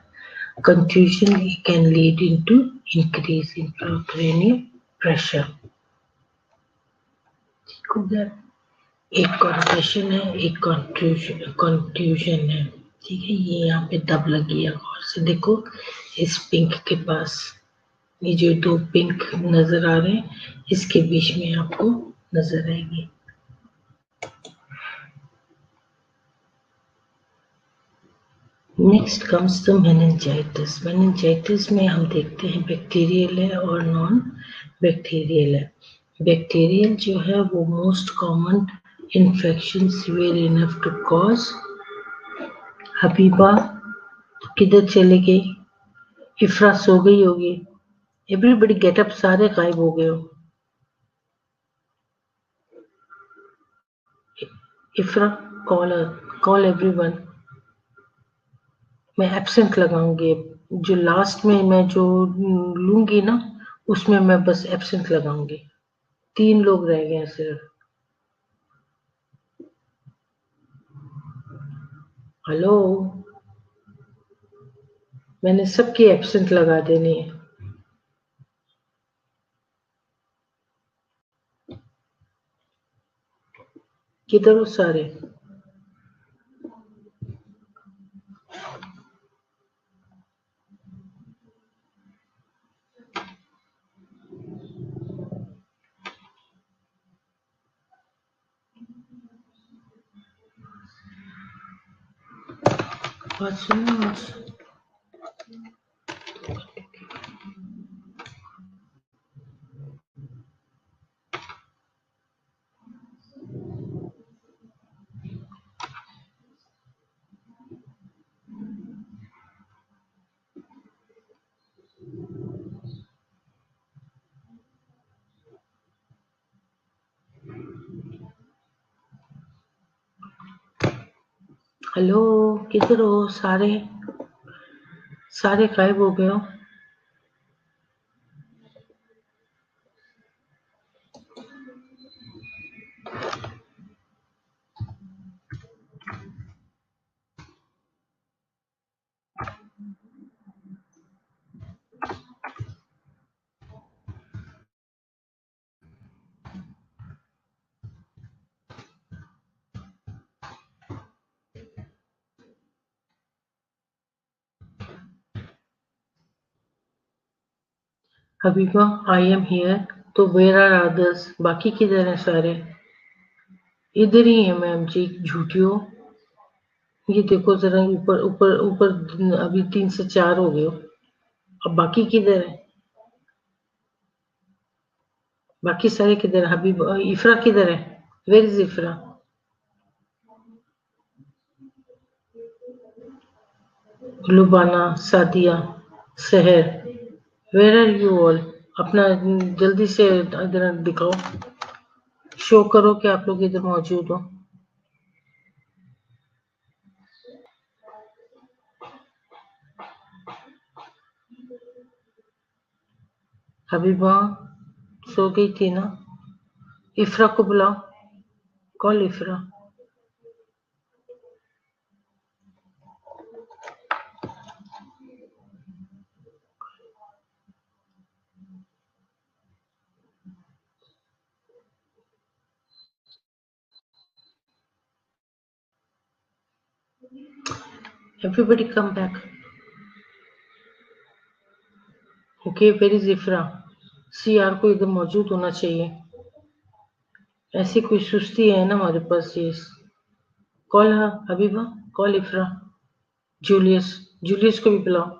confusion can lead into increase intracranial pressure. ठीक हो गया, एक कॉन्फ्यूजन है, एक कंफ्यूजन है। ठीक है, ये यहाँ पे दब लगी है, और से देखो इस पिंक के पास, ये जो दो पिंक नजर आ रहे हैं इसके बीच में आपको नजर आएगी। Next comes the meningitis. Meningitis में हम देखते हैं बैक्टीरियल है और नॉन बैक्टीरियल है। बैक्टीरियल जो है वो most common infection severe enough to cause. Habiba किधर चली गई, इफ्रा सो गई होगी, एवरीबडी गेट अप, सारे गायब हो गए हो। इफ्रा कॉल, कॉल एवरीवन। मैं एब्सेंट लगाऊंगी, जो लास्ट में मैं जो लूंगी ना उसमें मैं बस एब्सेंट लगाऊंगी। 3 लोग रह गए हैं सिर्फ। हेलो, मैंने सबकी एब्सेंट लगा देनी है। किधर हो सारे? बात सुनो। हेलो, किधर हो सारे? सारे गायब हो गए हो। Habiba, I am here. तो वेयर आर अदर्स, बाकी किधर हैं सारे? इधर ही है मैम जी, झूठियो। ये देखो जरा, ऊपर ऊपर ऊपर अभी 3 से 4 हो गए हो। अब बाकी किधर है? बाकी सारे किधर है? हबीब, इफ्रा किधर है? Where is Ifra? Lubana, Sadia, Sahar, where are you all? अपना जल्दी से इधर दिखाओ, शो करो कि आप लोग इधर मौजूद हो। हबीबा सो गई थी ना? इफ्रा को बुलाओ, call इफ्रा। Everybody come back. Okay, where is इफ्रा? CR को इधर मौजूद होना चाहिए। ऐसी कोई सुस्ती है ना हमारे पास। ये call Habiba, call इफ्रा। Julius, Julius को भी बुलाओ।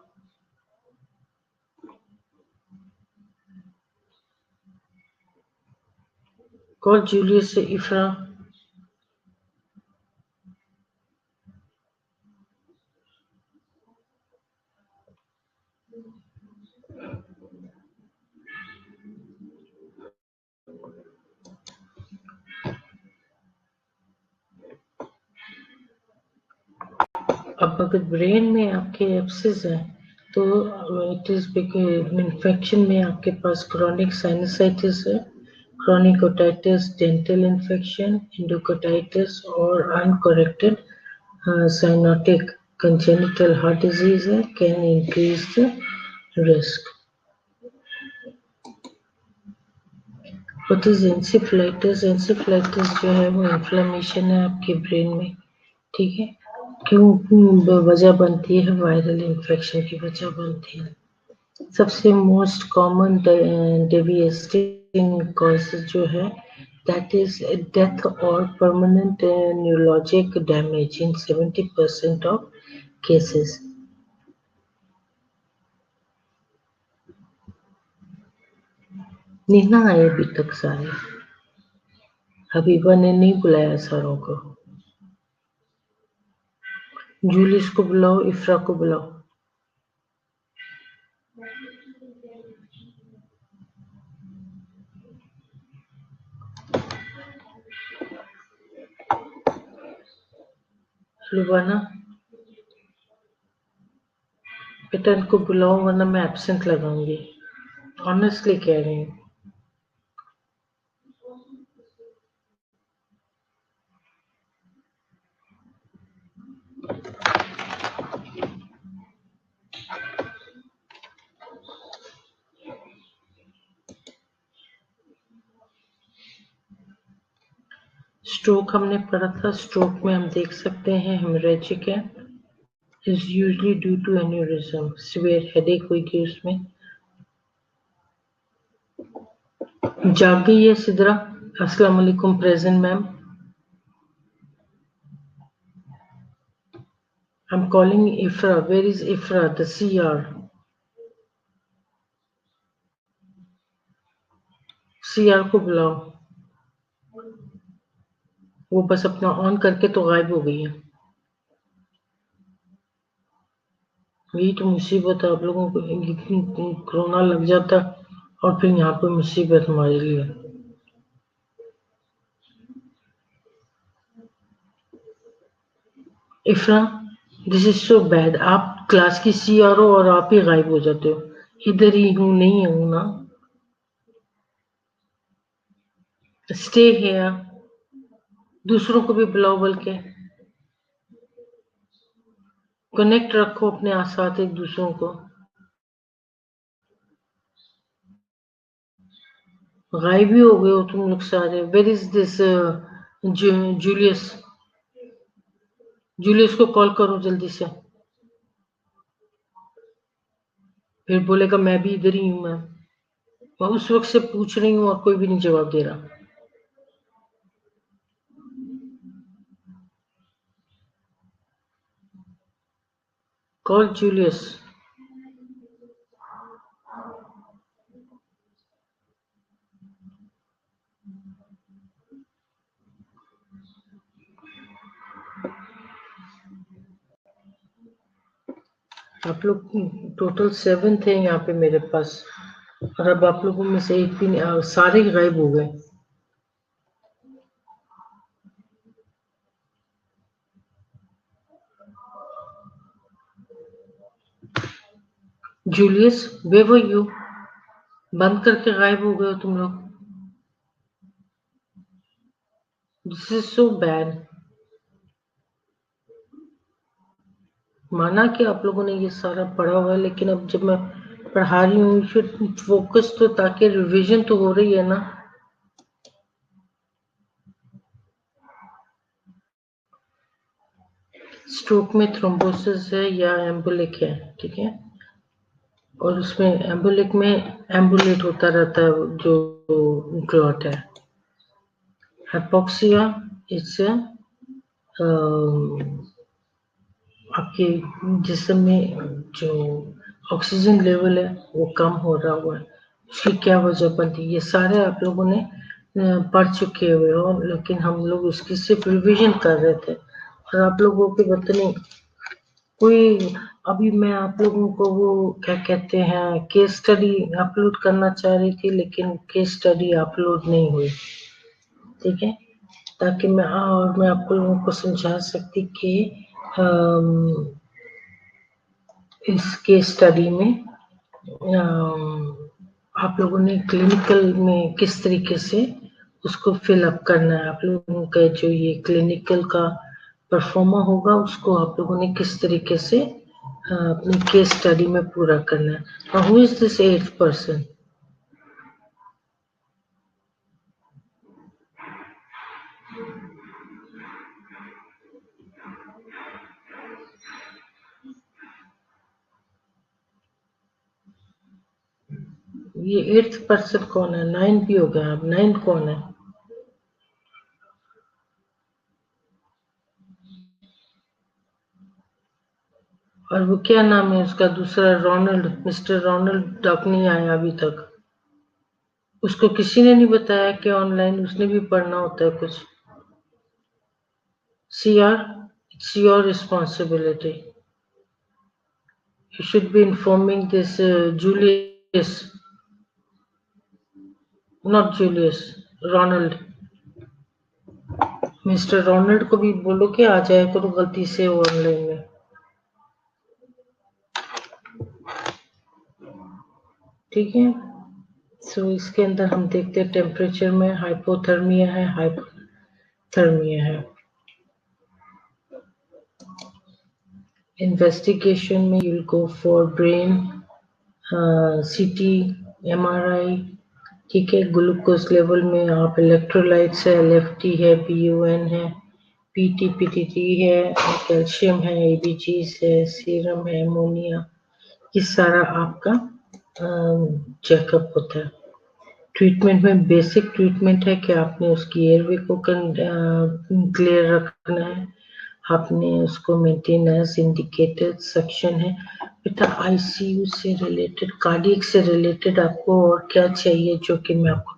कॉल जूलियस से इफ्रा। अब अगर ब्रेन में आपके एब्सेस है तो इट इज इन्फेक्शन में आपके पास क्रॉनिक साइनसाइटिस है, chronic otitis, dental infection, endocarditis और uncorrected cyanotic congenital heart disease है, can increase the risk. What is encephalitis? Encephalitis जो है वो इन्फ्लेमेशन है आपके ब्रेन में, ठीक है। क्यों वजह बनती है? वायरल इन्फेक्शन की वजह बनती है। सबसे मोस्ट कॉमन डेविएटिंग कॉजेज जो है दैट इज डेथ और permanent neurologic damage in 70% of cases. नहीं ना आए अभी तक सारे। हबीबा ने नहीं बुलाया सारों को। जूलियस को बुलाओ, इफ्रा को बुलाओ। लुबाना, बेटा इनको बुलाओ वरना मैं एब्सेंट लगाऊंगी। ऑनेस्टली कह रही हूँ। स्ट्रोक हमने पढ़ा था। स्ट्रोक में हम देख सकते हैं हेमरेजिक है, is usually due to aneurysm, severe headache हुई थी उसमें। जाग गई है सिद्रा? अस्सलाम वालेकुम present ma'am. I'm calling Ifra. Where is Ifra? The CR. CR को बुलाओ। वो बस अपना ऑन करके तो गायब हो गई है। यही तो मुसीबत है आप लोगों को, कोरोना लग जाता और फिर यहाँ पे मुसीबत हमारे लिए। इफ्रा, दिस इज सो बैड। आप क्लास की CR हो और आप ही गायब हो जाते हो। इधर ही हूँ, नहीं हूँ ना। Stay here. दूसरों को भी बुलाओ, बल्कि कनेक्ट रखो अपने साथ एक दूसरों को। गायब ही हो गए हो तुम लोग सारे। Where is this Julius? Julius को कॉल करो जल्दी से। फिर बोलेगा मैं भी इधर ही हूँ। मैं उस वक्त से पूछ रही हूँ और कोई भी नहीं जवाब दे रहा। Call Julius. आप लोग टोटल 7 थे यहाँ पे मेरे पास, और अब आप लोगों में से एक भी नहीं, सारे ही गायब हो गए। जूलियस, वे वो यू बंद करके गायब हो गए हो तुम लोग। This is so bad. माना कि आप लोगों ने ये सारा पढ़ा हुआ है, लेकिन अब जब मैं पढ़ा रही हूँ फिर फोकस तो, ताकि रिवीजन तो हो रही है ना। स्ट्रोक में थ्रोम्बोसिस है या एम्बोलिक है, ठीक है, और उसमें एम्बोलिक में एम्बुलेट होता रहता है जो क्लॉट है। हाइपोक्सिया इससे आपके जिस्म में जो ऑक्सीजन लेवल है वो कम हो रहा हुआ है, उसकी क्या वजह बनती है, ये सारे आप लोगों ने पढ़ चुके हुए हो, लेकिन हम लोग उसकी सिर्फ रिवीजन कर रहे थे और आप लोगों के बतने कोई। अभी मैं आप लोगों को वो क्या कहते हैं केस स्टडी अपलोड करना चाह रही थी, लेकिन केस स्टडी अपलोड नहीं हुई, ठीक है, ताकि मैं आप लोगों को समझा सकती कि इस केस स्टडी में आप लोगों ने क्लिनिकल में किस तरीके से उसको फिल अप करना है। आप लोगों का जो ये क्लिनिकल का परफॉर्मा होगा उसको आप लोगों ने किस तरीके से अपनी केस स्टडी में पूरा करना है। Who is this 8th person? ये 8th पर्सन कौन है? 9 भी हो गया, अब 9 कौन है? और वो क्या नाम है उसका दूसरा? रोनाल्ड, मिस्टर रोनाल्ड डक नहीं आया अभी तक। उसको किसी ने नहीं बताया कि ऑनलाइन उसने भी पढ़ना होता है कुछ? CR, it's your responsibility. You should be informing this Julius, not Julius, Ronald. Mister Ronald को भी बोलो कि आ जाए करो गलती से ऑनलाइन में, ठीक है। सो इसके अंदर हम देखते हैं टेम्परेचर में हाइपोथर्मिया है, हाइपोथर्मिया है। इन्वेस्टिगेशन में you will go for brain, CT, MRI, ठीक है। ग्लूकोज लेवल में आप इलेक्ट्रोलाइट्स है, LFT है, BUN है, PT, PTT है, कैल्शियम है, ABGs है, सीरम है, अमोनिया, ये सारा आपका चेकअप होता है। ट्रीटमेंट में बेसिक ट्रीटमेंट है कि आपने उसकी एयरवे को क्लियर रखना है, आपने उसको मेंटेनेंस इंडिकेटेड सेक्शन है। बेटा ICU से रिलेटेड, कार्डियक से रिलेटेड आपको और क्या चाहिए जो कि मैं आपको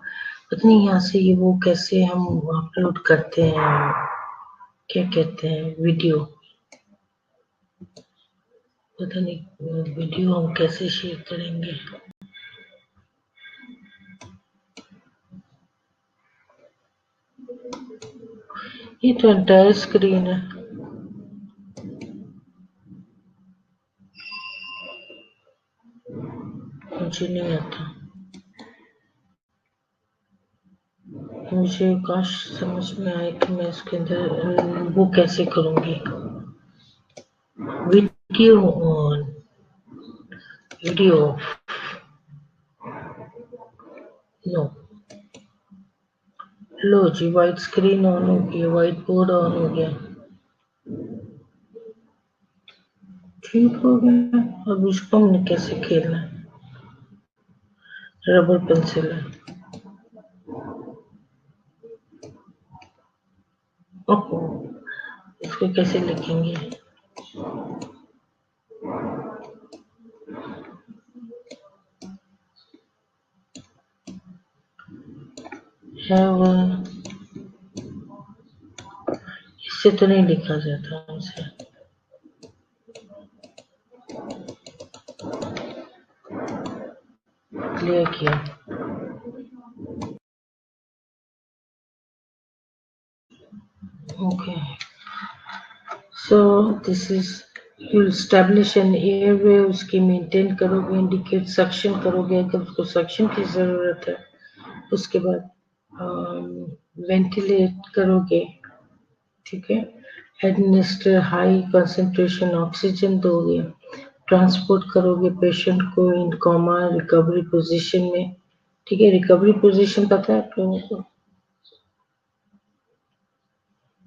पता नहीं यहाँ से ये वो कैसे हम अपलोड करते हैं, क्या कहते हैं वीडियो, पता नहीं वीडियो हम कैसे शेयर करेंगे। ये तो एंटायर स्क्रीन है, मुझे नहीं आता, मुझे काश समझ में आए कि मैं इसके अंदर वो कैसे करूंगी। वीडियो ऑन, वीडियो नो, लो जी वाइट स्क्रीन ऑन हो गई, वाइट बोर्ड ऑन हो गया, ठीक हो गया। अब इसको हमने कैसे खेलना है? रबर पेंसिल है, ओहो, इसको कैसे लिखेंगे? है वो, इससे तो नहीं लिखा जाता हमसे। क्लियर किया, okay. So this is, you establish N airway, उसकी मेंटेन करोगे, इंडिकेट सक्शन करोगे अगर उसको सक्शन की जरूरत है। उसके बाद वेंटिलेट करोगे, ठीक है, एडमिनिस्टर हाई कंसंट्रेशन ऑक्सीजन दोगे, ट्रांसपोर्ट करोगे पेशेंट को इन कोमा रिकवरी पोजीशन में, ठीक है। रिकवरी पोजीशन पता है आप लोगों को?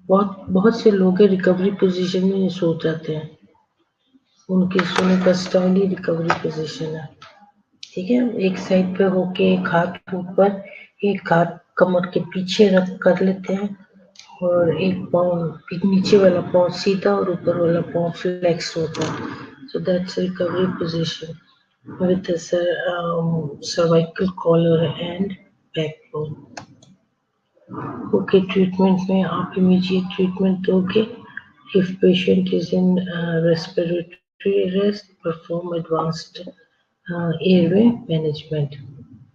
बहुत बहुत से लोग रिकवरी पोजीशन में सो जाते हैं, उनके सोने का स्टाइल ही रिकवरी पोजीशन है, ठीक है। एक साइड पे होके एक हाथ ऊपर, एक हाथ कमर के पीछे रख कर लेते हैं और एक पाँव नीचे वाला पाँव सीधा और ऊपर वाला पाँव फ्लेक्स होता है। So that's recovery position with the cervical collar and backbone. Okay, treatment में आप immediate treatment दोगे. If patient is in respiratory arrest, perform advanced airway management.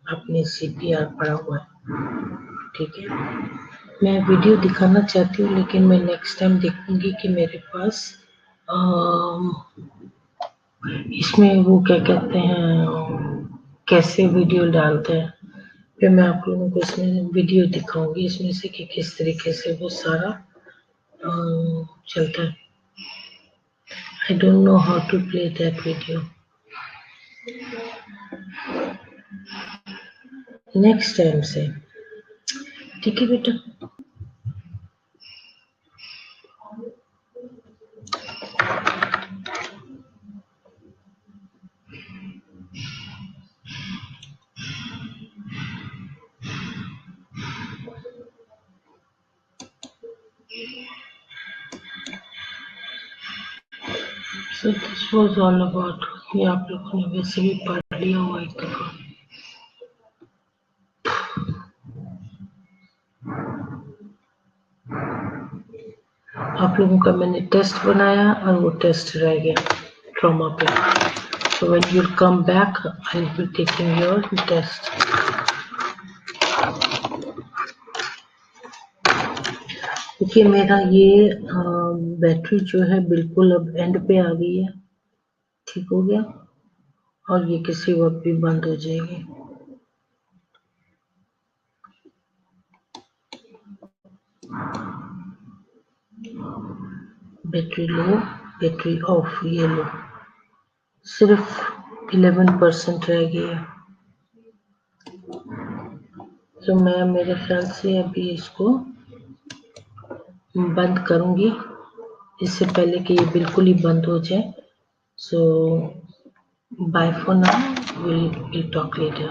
आपने CPR पढ़ा हुआ है, ठीक है। मैं वीडियो दिखाना चाहती हूँ लेकिन मैं नेक्स्ट टाइम देखूंगी कि मेरे पास इसमें वो क्या कहते हैं, कैसे वीडियो डालते हैं, फिर मैं आप लोगों को इसमें वीडियो दिखाऊंगी इसमें से कि किस तरीके से वो सारा चलता है। I don't know how to play that video. Next time से, ठीक है बेटा। So this was all about, ये आप लोगों ने वैसे भी पढ़ लिया हुआ एक दफा। आप लोगों का मैंने टेस्ट बनाया और वो टेस्ट रह गया ट्रॉमा पे। So when you come back, I'll be taking your test. क्योंकि मेरा ये बैटरी जो है बिल्कुल अब एंड पे आ गई है, ठीक हो गया, और ये किसी वक्त भी बंद हो जाएगी। बैटरी लो, बैटरी ऑफ, ये लो, सिर्फ 11% रह गई है। तो मैं मेरे ख्याल से अभी इसको बंद करूंगी इससे पहले कि ये बिल्कुल ही बंद हो जाए। So bye for now, we'll talk later.